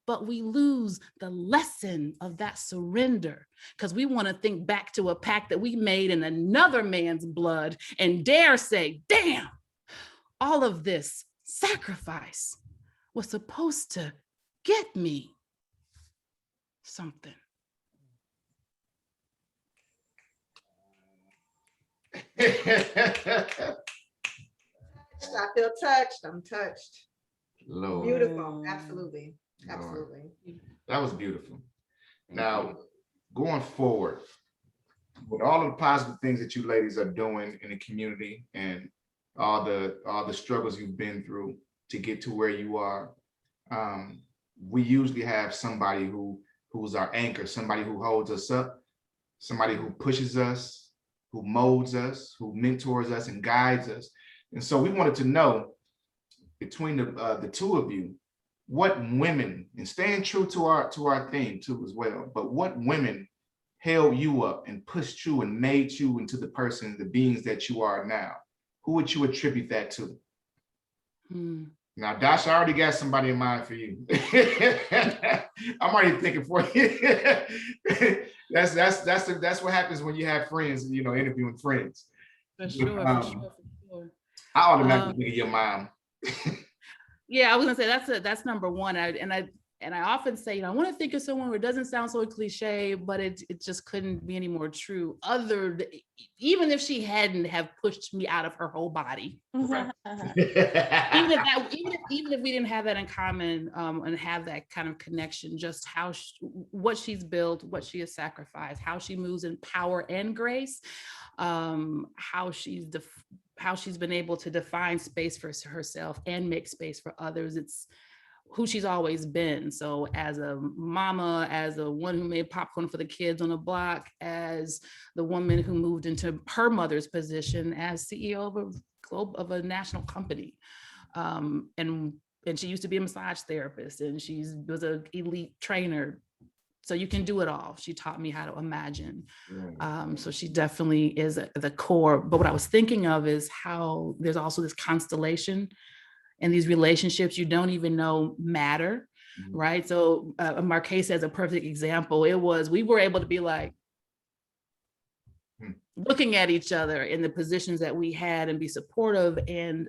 But we lose the lesson of that surrender because we want to think back to a pact that we made in another man's blood and dare say, damn, all of this sacrifice was supposed to get me something. I feel touched. I'm touched. Lord, Beautiful. Absolutely. Absolutely. that was beautiful. Now, going forward, with all of the positive things that you ladies are doing in the community and all the struggles you've been through to get to where you are, we usually have somebody who's our anchor, somebody who holds us up, somebody who pushes us, who molds us, who mentors us and guides us. And so we wanted to know, between the two of you, what women, and staying true to our theme too as well, but what women held you up and pushed you and made you into the person, the beings that you are now? Who would you attribute that to? Now, Dasha, I already got somebody in mind for you. I'm already thinking for you. That's what happens when you have friends, you know, interviewing friends. For sure, for sure. I automatically think of your mom. Yeah, I was gonna say that's number one. I often say, you know, I want to think of someone where it doesn't sound so cliche, but it just couldn't be any more true. Even if she hadn't have pushed me out of her whole body, right? even if we didn't have that in common, and have that kind of connection, just what she's built, what she has sacrificed, how she moves in power and grace, how she's been able to define space for herself and make space for others. It's who she's always been. So as a mama, as the one who made popcorn for the kids on the block, as the woman who moved into her mother's position as CEO of a national company. And she used to be a massage therapist, and she was an elite trainer. So you can do it all. She taught me how to imagine. So she definitely is the core. But what I was thinking of is how there's also this constellation and these relationships you don't even know matter, right? So Markasa is a perfect example. We were able to be like, looking at each other in the positions that we had and be supportive, and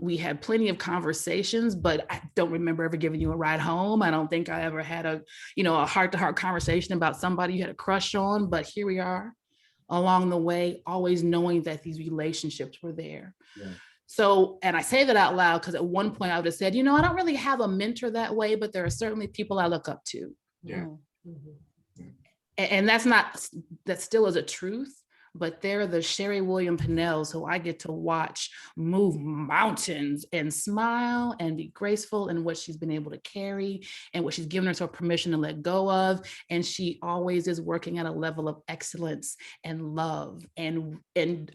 we had plenty of conversations, but I don't remember ever giving you a ride home. I don't think I ever had a heart-to-heart conversation about somebody you had a crush on, but here we are along the way, always knowing that these relationships were there. Yeah. So, and I say that out loud because at one point I would have said, I don't really have a mentor that way, but there are certainly people I look up to. Yeah. And that still is a truth, but they're the Sherry William Pennells who I get to watch move mountains and smile and be graceful in what she's been able to carry and what she's given herself permission to let go of. And she always is working at a level of excellence and love. And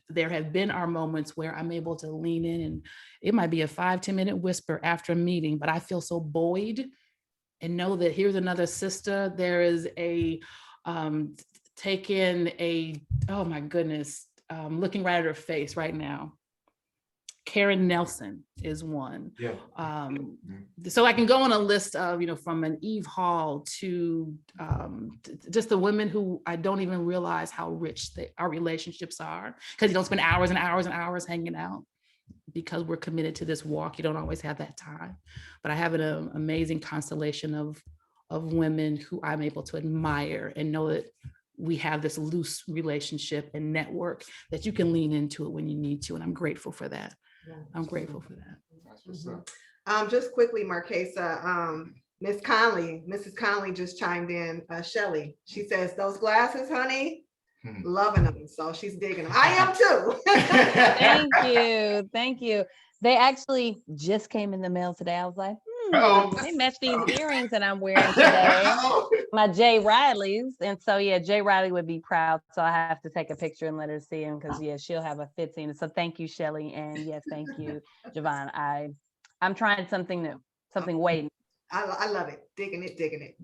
there have been our moments where I'm able to lean in, and it might be a 5-10 minute whisper after a meeting, but I feel so buoyed and know that here's another sister. There is oh my goodness, looking right at her face right now. Karen Nelson is one. Yeah. So I can go on a list of, from an Eve Hall to just the women who I don't even realize how rich our relationships are, because you don't spend hours and hours and hours hanging out because we're committed to this walk. You don't always have that time, but I have an amazing constellation of women who I'm able to admire and know that we have this loose relationship and network that you can lean into it when you need to. And I'm grateful for that. Yeah, I'm grateful for that. That's what's up. Just quickly, Markasa, Mrs. Conley just chimed in, Shelly. She says, those glasses, honey, loving them. So she's digging them. I am too. Thank you. They actually just came in the mail today. I was like, they match these earrings that I'm wearing today. My Jay Riley's. And so, Jay Riley would be proud. So I have to take a picture and let her see him because, she'll have a 15. So thank you, Shelly. And yes, thank you, Javon. I'm trying something new, something waiting. I love it. Digging it.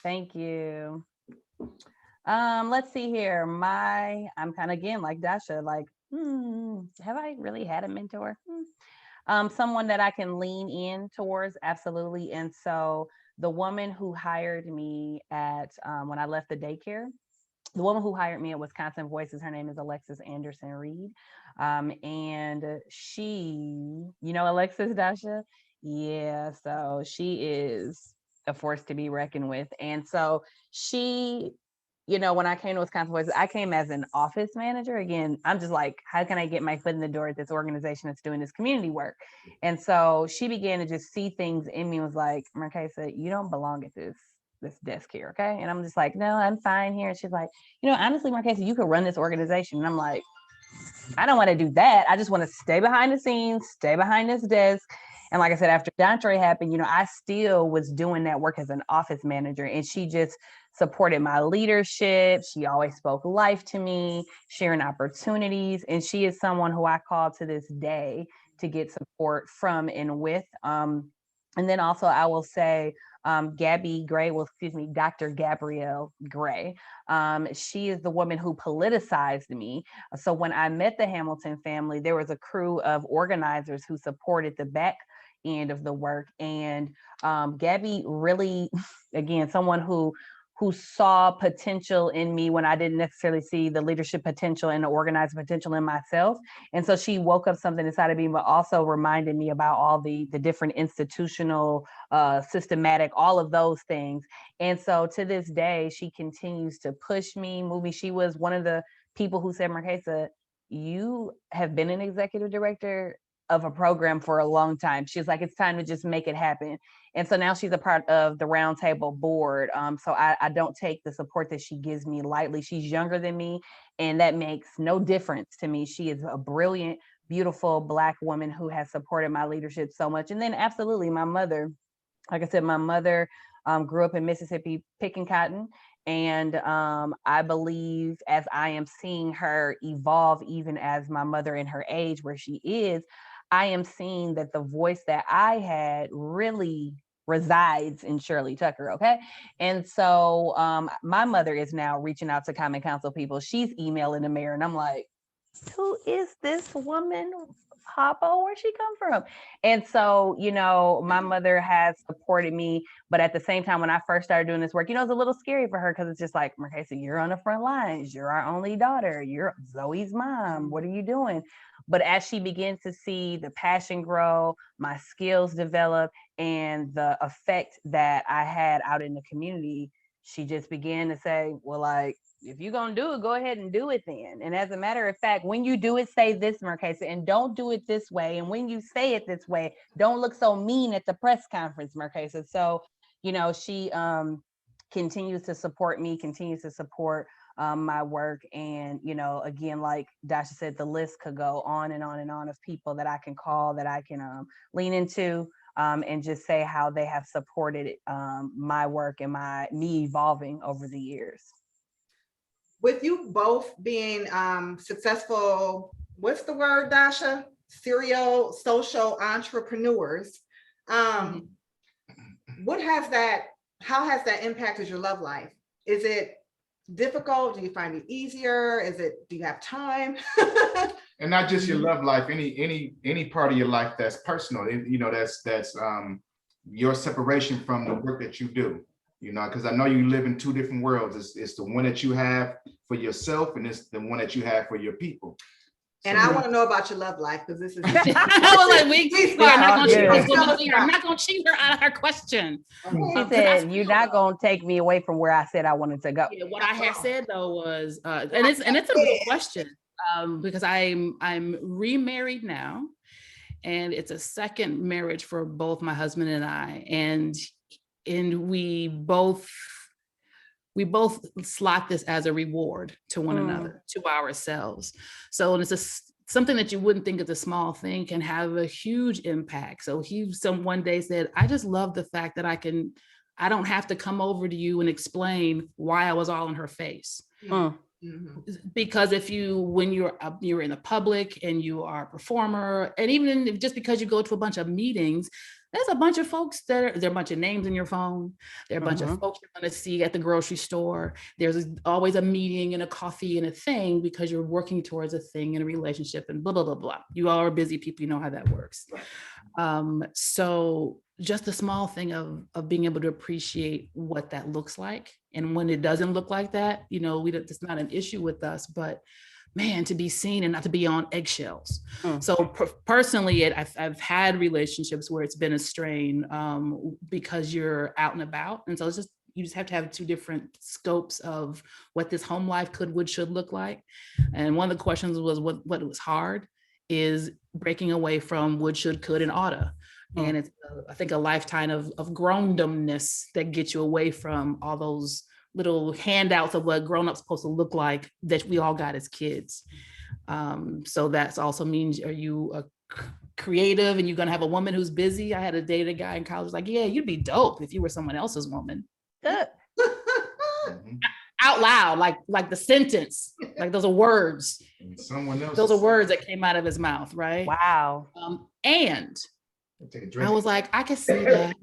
Thank you. Let's see here. I'm kind of again like Dasha, like, have I really had a mentor? Someone that I can lean in towards, absolutely. And so the woman who hired me at when I left the daycare, the woman who hired me at Wisconsin Voices, her name is Alexis Anderson Reed. And she, you know, Alexis, Dasha? Yeah, so she is a force to be reckoned with. And so she, you know, when I came to Wisconsin Voices, I came as an office manager. Again, I'm just like, how can I get my foot in the door at this organization that's doing this community work? And so she began to just see things in me, was like, Markasa, you don't belong at this desk here, okay? And I'm just like, no, I'm fine here. And she's like, you know, honestly, Markasa, you could run this organization. And I'm like, I don't want to do that. I just want to stay behind the scenes, stay behind this desk. And like I said, after Dontre happened, you know, I still was doing that work as an office manager, and she just supported my leadership. She always spoke life to me, sharing opportunities. And she is someone who I call to this day to get support from and with. And then also I will say, Gabby Gray, Dr. Gabrielle Gray. She is the woman who politicized me. So when I met the Hamilton family, there was a crew of organizers who supported the back end of the work. And Gabby really, again, someone who saw potential in me when I didn't necessarily see the leadership potential and the organizing potential in myself. And so she woke up something inside of me, but also reminded me about all the different institutional, systematic, all of those things. And so to this day, she continues to push me, move me. She was one of the people who said, Markasa, you have been an executive director of a program for a long time. She's like, it's time to just make it happen. And so now she's a part of the Roundtable board. So I don't take the support that she gives me lightly. She's younger than me, and that makes no difference to me. She is a brilliant, beautiful Black woman who has supported my leadership so much. And then absolutely my mother, like I said, my mother grew up in Mississippi picking cotton. And I believe as I am seeing her evolve, even as my mother in her age where she is, I am seeing that the voice that I had really resides in Shirley Tucker, okay? And so my mother is now reaching out to Common Council people. She's emailing the mayor, and I'm like, who is this woman? Hoppo, where'd she come from? And so, you know, my mother has supported me, but at the same time, when I first started doing this work, you know, it's a little scary for her because it's just like, Markasa, you're on the front lines. You're our only daughter. You're Zoe's mom. What are you doing? But as she began to see the passion grow, my skills develop, and the effect that I had out in the community, she just began to say, well, like, if you're going to do it, go ahead and do it then. And as a matter of fact, when you do it, say this, Markasa, and don't do it this way. And when you say it this way, don't look so mean at the press conference, Markasa. So, you know, she continues to support me, continues to support my work. And, you know, again, like Dasha said, the list could go on and on and on of people that I can call, that I can lean into, and just say how they have supported my work and me evolving over the years. With you both being successful, what's the word, Dasha? Serial social entrepreneurs. How has that impacted your love life? Is it difficult? Do you find it easier? Do you have time? And not just your love life, any part of your life that's personal, you know, that's your separation from the work that you do. You know, because I know you live in two different worlds. It's the one that you have for yourself, and it's the one that you have for your people. And I want to know about your love life, because this is we are not going to cheat her out of her question. She said, "You're not going to take me away from where I said I wanted to go." Yeah, what I had said though was, and it's a good question, because I'm remarried now, and it's a second marriage for both my husband and I, and we both slot this as a reward to one another, to ourselves. So it's something that you wouldn't think is a small thing can have a huge impact. So one day said, I just love the fact that I don't have to come over to you and explain why I was all in her face. Because when you're in the public and you are a performer, and even just because you go to a bunch of meetings, there's a bunch of folks there are a bunch of names in your phone. There are a bunch of folks you're going to see at the grocery store. There's always a meeting and a coffee and a thing because you're working towards a thing in a relationship and blah, blah, blah, blah. You all are busy people. You know how that works. So just the small thing of being able to appreciate what that looks like. And when it doesn't look like that, you know, it's not an issue with us, but man, to be seen and not to be on eggshells. So personally, I've had relationships where it's been a strain because you're out and about. And so it's just, you just have to have two different scopes of what this home life should look like. And one of the questions was what was hard is breaking away from would, should, could, and oughta. And it's, I think, a lifetime of grown-domness that gets you away from all those little handouts of what grown-ups supposed to look like that we all got as kids. So that also means, are you a creative and you're gonna have a woman who's busy? I had a date a guy in college like, yeah, you'd be dope if you were someone else's woman. Out loud, like the sentence, like those are words. Someone else. Those are words that came out of his mouth, right? Wow. And I was like, I can see that.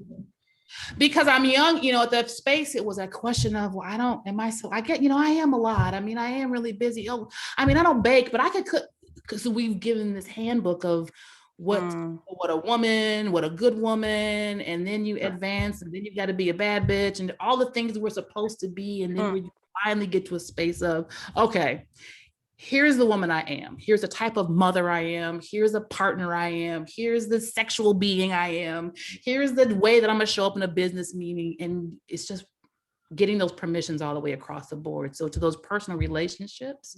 Because I'm young, you know, at that space, it was a question of, well, I get, you know, I am a lot. I mean, I am really busy. Oh, I mean, I don't bake, but I could cook, because we've given this handbook of what a woman, what a good woman, and then you advance, and then you got to be a bad bitch, and all the things we're supposed to be, and then we finally get to a space of, okay, here's the woman I am. Here's the type of mother I am. Here's the partner I am. Here's the sexual being I am. Here's the way that I'm gonna show up in a business meeting. And it's just getting those permissions all the way across the board. So to those personal relationships,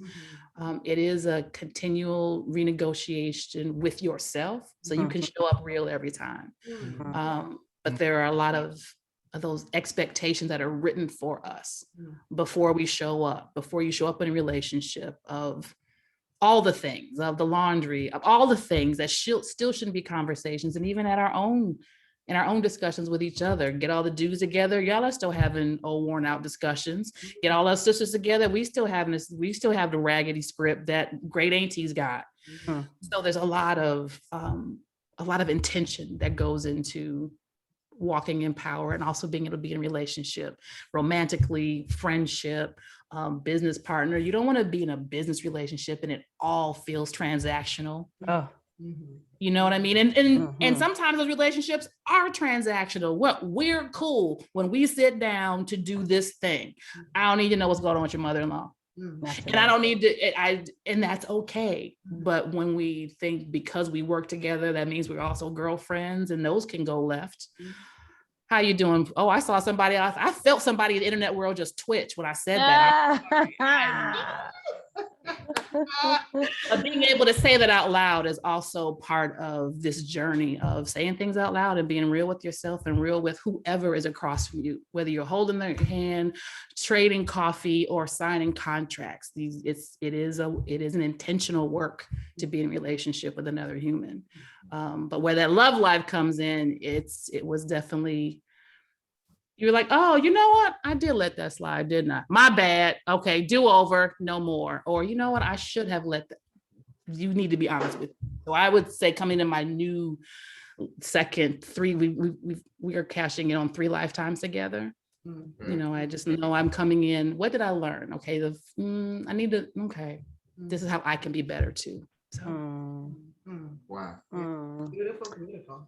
it is a continual renegotiation with yourself. So you can show up real every time. But there are a lot of those expectations that are written for us before we show up, before you show up in a relationship, of all the things, of the laundry, of all the things that still shouldn't be conversations. And even at in our own discussions with each other, get all the dudes together. Y'all are still having old worn out discussions. Get all our sisters together. We still have the raggedy script that great aunties got. So there's a lot of intention that goes into walking in power, and also being able to be in relationship, romantically, friendship, business partner. You don't want to be in a business relationship and it all feels transactional. You know what I mean? And sometimes those relationships are transactional. We're cool when we sit down to do this thing. I don't need to know what's going on with your mother-in-law. And I don't need to, and that's okay. But when we think because we work together, that means we're also girlfriends, and those can go left. How you doing? Oh, I saw somebody else. I felt somebody in the internet world just twitch when I said that. Being able to say that out loud is also part of this journey of saying things out loud and being real with yourself and real with whoever is across from you, whether you're holding their hand, trading coffee, or signing contracts. It is an intentional work to be in a relationship with another human. But where that love life comes in, it was definitely, you're like, oh, you know what? I did let that slide, didn't I? My bad. Okay, do over, no more. Or you know what? I should have let that. You need to be honest with me. So I would say, coming in my new second three, we are cashing in on 3 lifetimes together. You know, I just know I'm coming in. What did I learn? Okay, I need to. Okay, this is how I can be better too. So, wow, beautiful.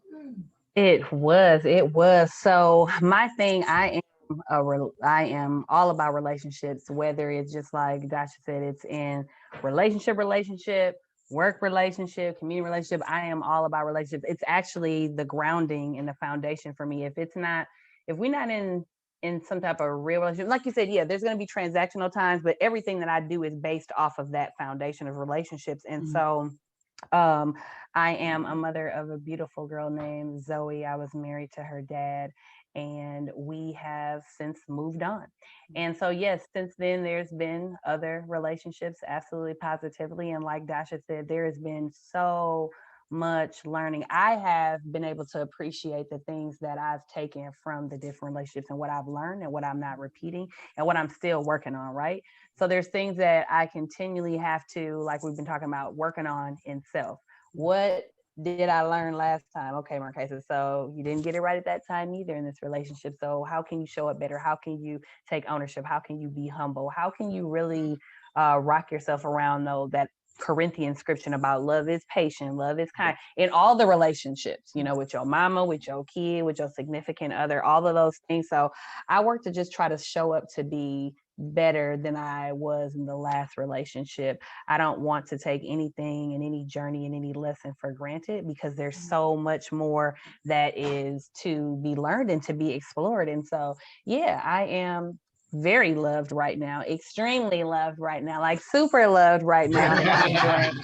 It was. So my thing, I am all about relationships, whether it's just like Dasha said, it's in relationship, work relationship, community relationship. I am all about relationships. It's actually the grounding and the foundation for me. If we're not in some type of real relationship, like you said, yeah, there's going to be transactional times, but everything that I do is based off of that foundation of relationships. And so I am a mother of a beautiful girl named Zoe. I was married to her dad, and we have since moved on. And so, yes, since then, there's been other relationships, absolutely positively. And like Dasha said, there has been so much learning. I have been able to appreciate the things that I've taken from the different relationships and what I've learned and what I'm not repeating and what I'm still working on, right? So there's things that I continually have to, like we've been talking about, working on in self. What did I learn last time? Okay, Markasa, so you didn't get it right at that time either in this relationship. So how can you show up better? How can you take ownership? How can you be humble? How can you really rock yourself around, though, that Corinthian scripture about love is patient, love is kind in all the relationships, you know, with your mama, with your kid, with your significant other, all of those things. So I work to just try to show up to be better than I was in the last relationship. I don't want to take anything and any journey and any lesson for granted, because there's so much more that is to be learned and to be explored. And so, yeah, I am very loved right now, extremely loved right now, like super loved right now. And I'm enjoying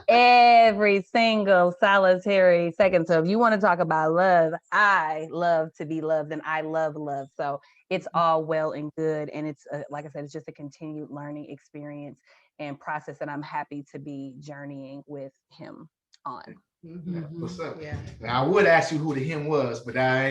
every single solitary second. So if you want to talk about love, I love to be loved and I love love. So it's all well and good. And it's like I said, it's just a continued learning experience and process that I'm happy to be journeying with him on. What's up? Yeah. Now I would ask you who the him was, but I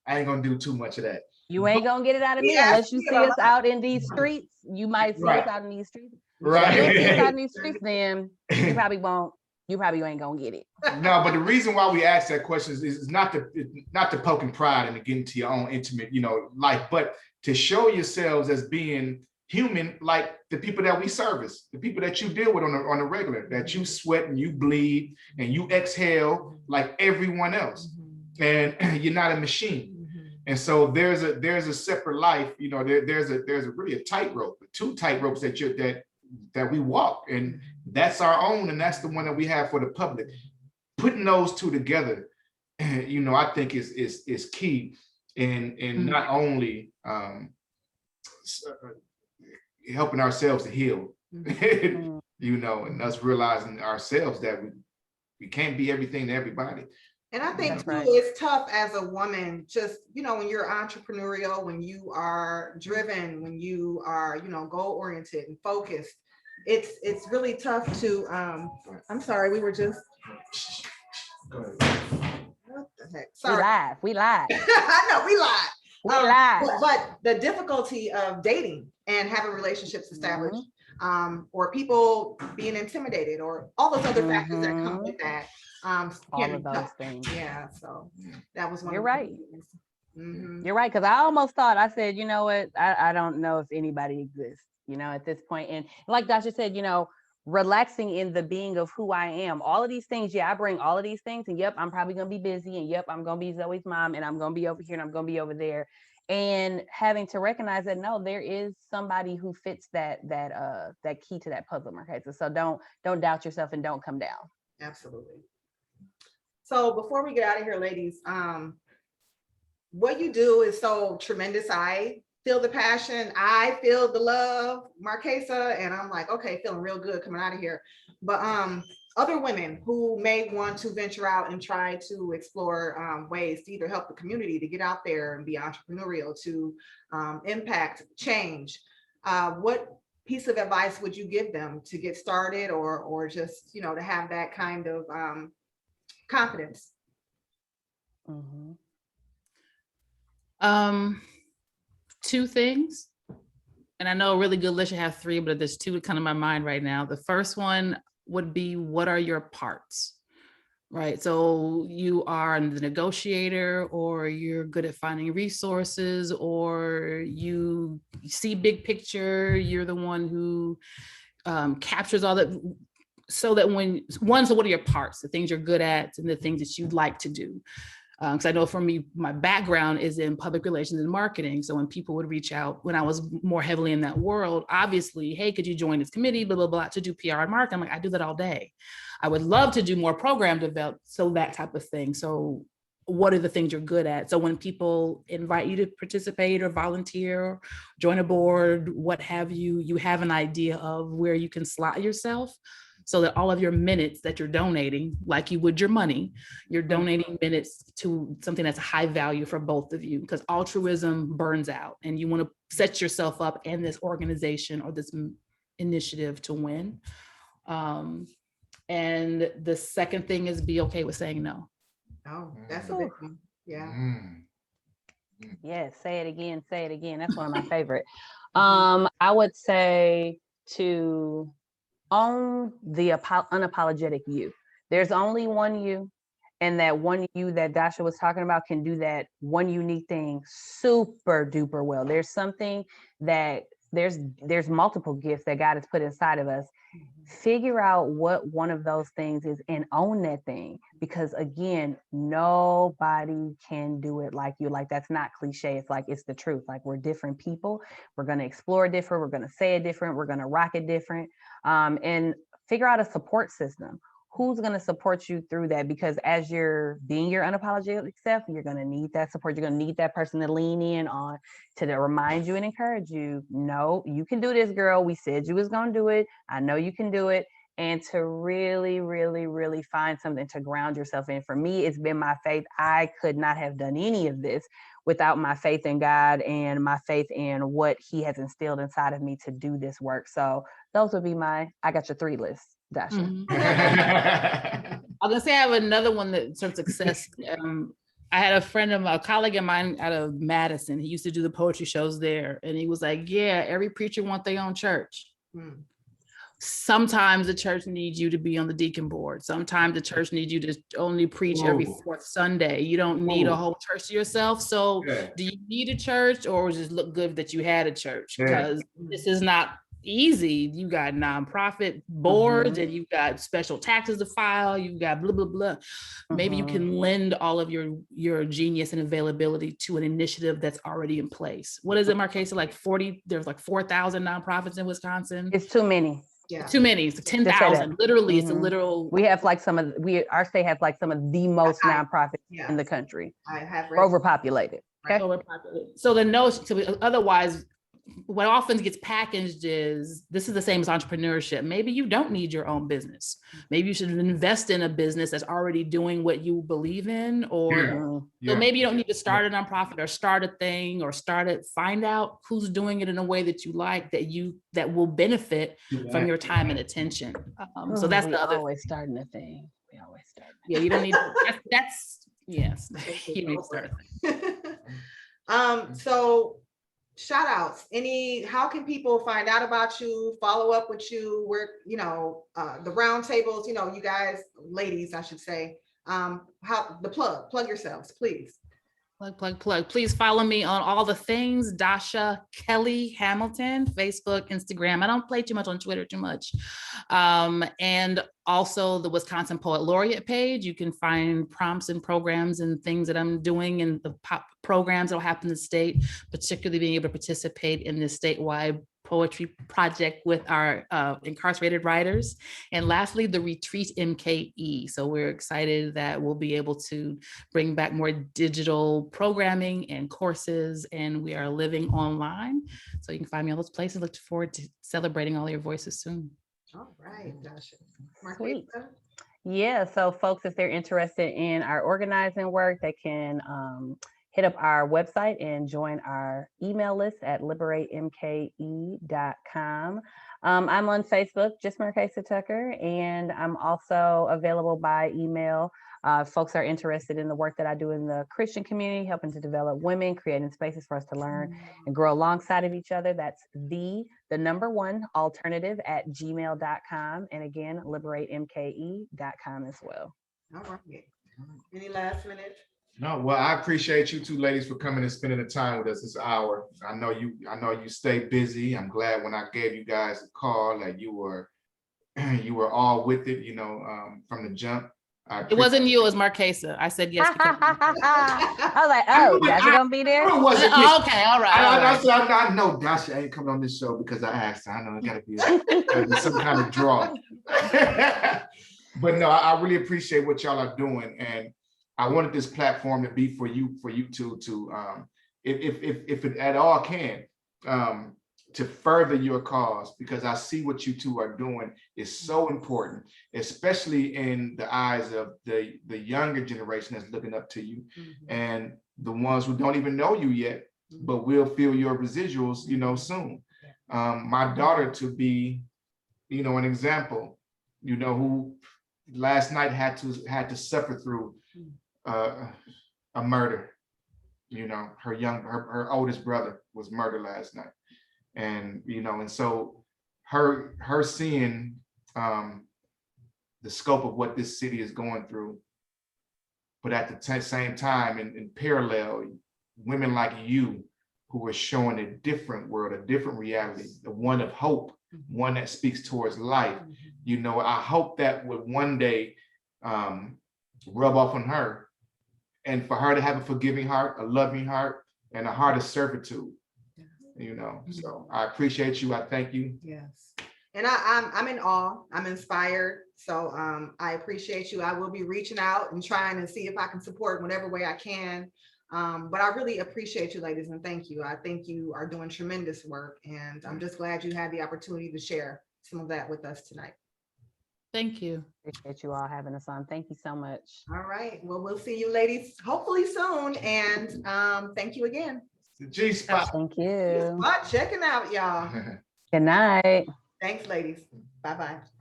ain't gonna do too much of that. You ain't gonna get it out of me unless you see us out in these streets. You might see us out in these streets. Right. If you don't see us out in these streets, then you probably won't. You probably ain't gonna get it. No, but the reason why we ask that question is not to poking pride and to get into your own intimate, life, but to show yourselves as being human, like the people that we service, the people that you deal with on a regular, that you sweat and you bleed and you exhale like everyone else, and you're not a machine. And so there's a separate life, there's really a tightrope, two tightropes that we walk, and that's our own, and that's the one that we have for the public. Putting those two together, I think is key in not only helping ourselves to heal, and us realizing ourselves that we can't be everything to everybody. And I think too, it's tough as a woman, just, when you're entrepreneurial, when you are driven, when you are, goal oriented and focused, it's really tough to, I'm sorry, we were just, what the heck? Sorry. We live. I know, we live. We live. But the difficulty of dating and having relationships established, or people being intimidated, or all those other factors that come with that. All of those things. Yeah, so that was one. You're right. You're right, because I almost thought, I said, you know what, I don't know if anybody exists, at this point. And like Dasha said, relaxing in the being of who I am. All of these things, I bring all of these things, and yep, I'm probably gonna be busy, and yep, I'm gonna be Zoe's mom, and I'm gonna be over here, and I'm gonna be over there. And having to recognize that no, there is somebody who fits that key to that puzzle, Markasa. So don't doubt yourself and don't come down. Absolutely. So before we get out of here, ladies, what you do is so tremendous. I feel the passion. I feel the love, Markasa, and I'm like, okay, feeling real good coming out of here. But other women who may want to venture out and try to explore ways to either help the community to get out there and be entrepreneurial, to impact change, what piece of advice would you give them to get started, or just, to have that kind of confidence? Two things, and I know a really good list should have three, but there's two that come to my mind right now. The first one would be, what are your parts? Right, so you are the negotiator, or you're good at finding resources, or you see big picture, you're the one who captures all that. So that so what are your parts, the things you're good at and the things that you'd like to do? Because I know for me, my background is in public relations and marketing. So when people would reach out, when I was more heavily in that world, obviously, hey, could you join this committee, blah, blah, blah, to do PR and marketing? I'm like, I do that all day. I would love to do more program development, so that type of thing. So what are the things you're good at? So when people invite you to participate or volunteer, or join a board, what have you, you have an idea of where you can slot yourself, so that all of your minutes that you're donating, like you would your money, you're donating minutes to something that's high value for both of you, because altruism burns out, and you want to set yourself up and this organization or this initiative to win. And the second thing is, be okay with saying no. Oh, that's a big one. Yeah. Yes, say it again. That's one of my favorite. I would say to own the unapologetic you. There's only one you. And that one you that Dasha was talking about can do that one unique thing super duper well. There's something that there's multiple gifts that God has put inside of us. Figure out what one of those things is and own that thing, because again, nobody can do it like you. Like, that's not cliche. It's like, it's the truth. Like, we're different people. We're going to explore different. We're going to say it different. We're going to rock it different. And figure out a support system. Who's going to support you through that? Because as you're being your unapologetic self, you're going to need that support. You're going to need that person to lean in on, to remind you and encourage you. No, you can do this, girl. We said you was going to do it. I know you can do it. And to really, really, really find something to ground yourself in. For me, it's been my faith. I could not have done any of this without my faith in God and my faith in what he has instilled inside of me to do this work. So those would be I got your 3 lists, Dasha. I was gonna say I have another one that sort of success. I had a colleague of mine out of Madison. He used to do the poetry shows there, and he was like, "Yeah, every preacher wants their own church. Sometimes the church needs you to be on the deacon board. Sometimes the church needs you to only preach every 4th Sunday. You don't need a whole church to yourself. So, do you need a church, or does it look good that you had a church? Because this is not easy. You got nonprofit boards, and you've got special taxes to file. You've got blah blah blah. Maybe you can lend all of your genius and availability to an initiative that's already in place. What is it, Markasa? Like 40? There's like 4,000 nonprofits in Wisconsin. It's too many. Yeah. Too many. It's 10,000. Literally, it's a literal. We have like our state has like some of the most nonprofits in the country. I have overpopulated. Okay. Overpopulated. So the notion, otherwise, what often gets packaged is, this is the same as entrepreneurship. Maybe you don't need your own business. Maybe you should invest in a business that's already doing what you believe in, or so maybe you don't need to start a nonprofit or start a thing or find out who's doing it in a way that you like, that will benefit from your time and attention. So that's the other. Always starting a thing. We always start. Yeah, you don't need that's yes. You need to start a thing. So shout outs. How can people find out about you, follow up with you, where, the roundtables, you guys, ladies, I should say, plug yourselves, please. Plug. Please follow me on all the things. Dasha Kelly Hamilton, Facebook, Instagram. I don't play too much on Twitter too much. And also the Wisconsin Poet Laureate page. You can find prompts and programs and things that I'm doing, and the programs that will happen in the state, particularly being able to participate in this statewide poetry project with our incarcerated writers. And lastly, the Retreat MKE. So we're excited that we'll be able to bring back more digital programming and courses, and we are living online. So you can find me all those places. Look forward to celebrating all your voices soon. All right, Dasha. Sweet. Yeah, so folks, if they're interested in our organizing work, they can hit up our website and join our email list at liberatemke.com. I'm on Facebook, just Markasa Tucker, and I'm also available by email. Folks are interested in the work that I do in the Christian community, helping to develop women, creating spaces for us to learn and grow alongside of each other. That's the number 1 alternative at gmail.com. And again, liberatemke.com as well. All right. Any last minute? No, well, I appreciate you 2 ladies for coming and spending the time with us this hour. I know you stay busy. I'm glad when I gave you guys a call that you were all with it, from the jump. It wasn't you, it was Markasa. I said yes. I was like, oh, Dasha gonna be there? Okay, all right. I know Dasha ain't coming on this show because I asked her. I know it gotta be some kind of draw. But no, I really appreciate what y'all are doing, and I wanted this platform to be for you two to, if it at all can, to further your cause, because I see what you two are doing is so important, especially in the eyes of the younger generation that's looking up to you, and the ones who don't even know you yet, but will feel your residuals, soon. My daughter to be, an example, who last night had to suffer through a murder. Her oldest brother was murdered last night, and and so her seeing the scope of what this city is going through but at the same time, in parallel, women like you who are showing a different world, a different reality, the one of hope, one that speaks towards life. You know, I hope that would one day rub off on her, and for her to have a forgiving heart, a loving heart, and a heart of servitude. You know, so I appreciate you. I thank you. Yes. And I'm in awe. I'm inspired. So I appreciate you. I will be reaching out and trying to see if I can support whatever way I can. But I really appreciate you, ladies, and thank you. I think you are doing tremendous work, and I'm just glad you had the opportunity to share some of that with us tonight. Thank you. Appreciate you all having us on. Thank you so much. All right. Well, we'll see you ladies hopefully soon. And thank you again. The G spot. Thank you. Spot checking out, y'all. Good night. Thanks, ladies. Bye-bye.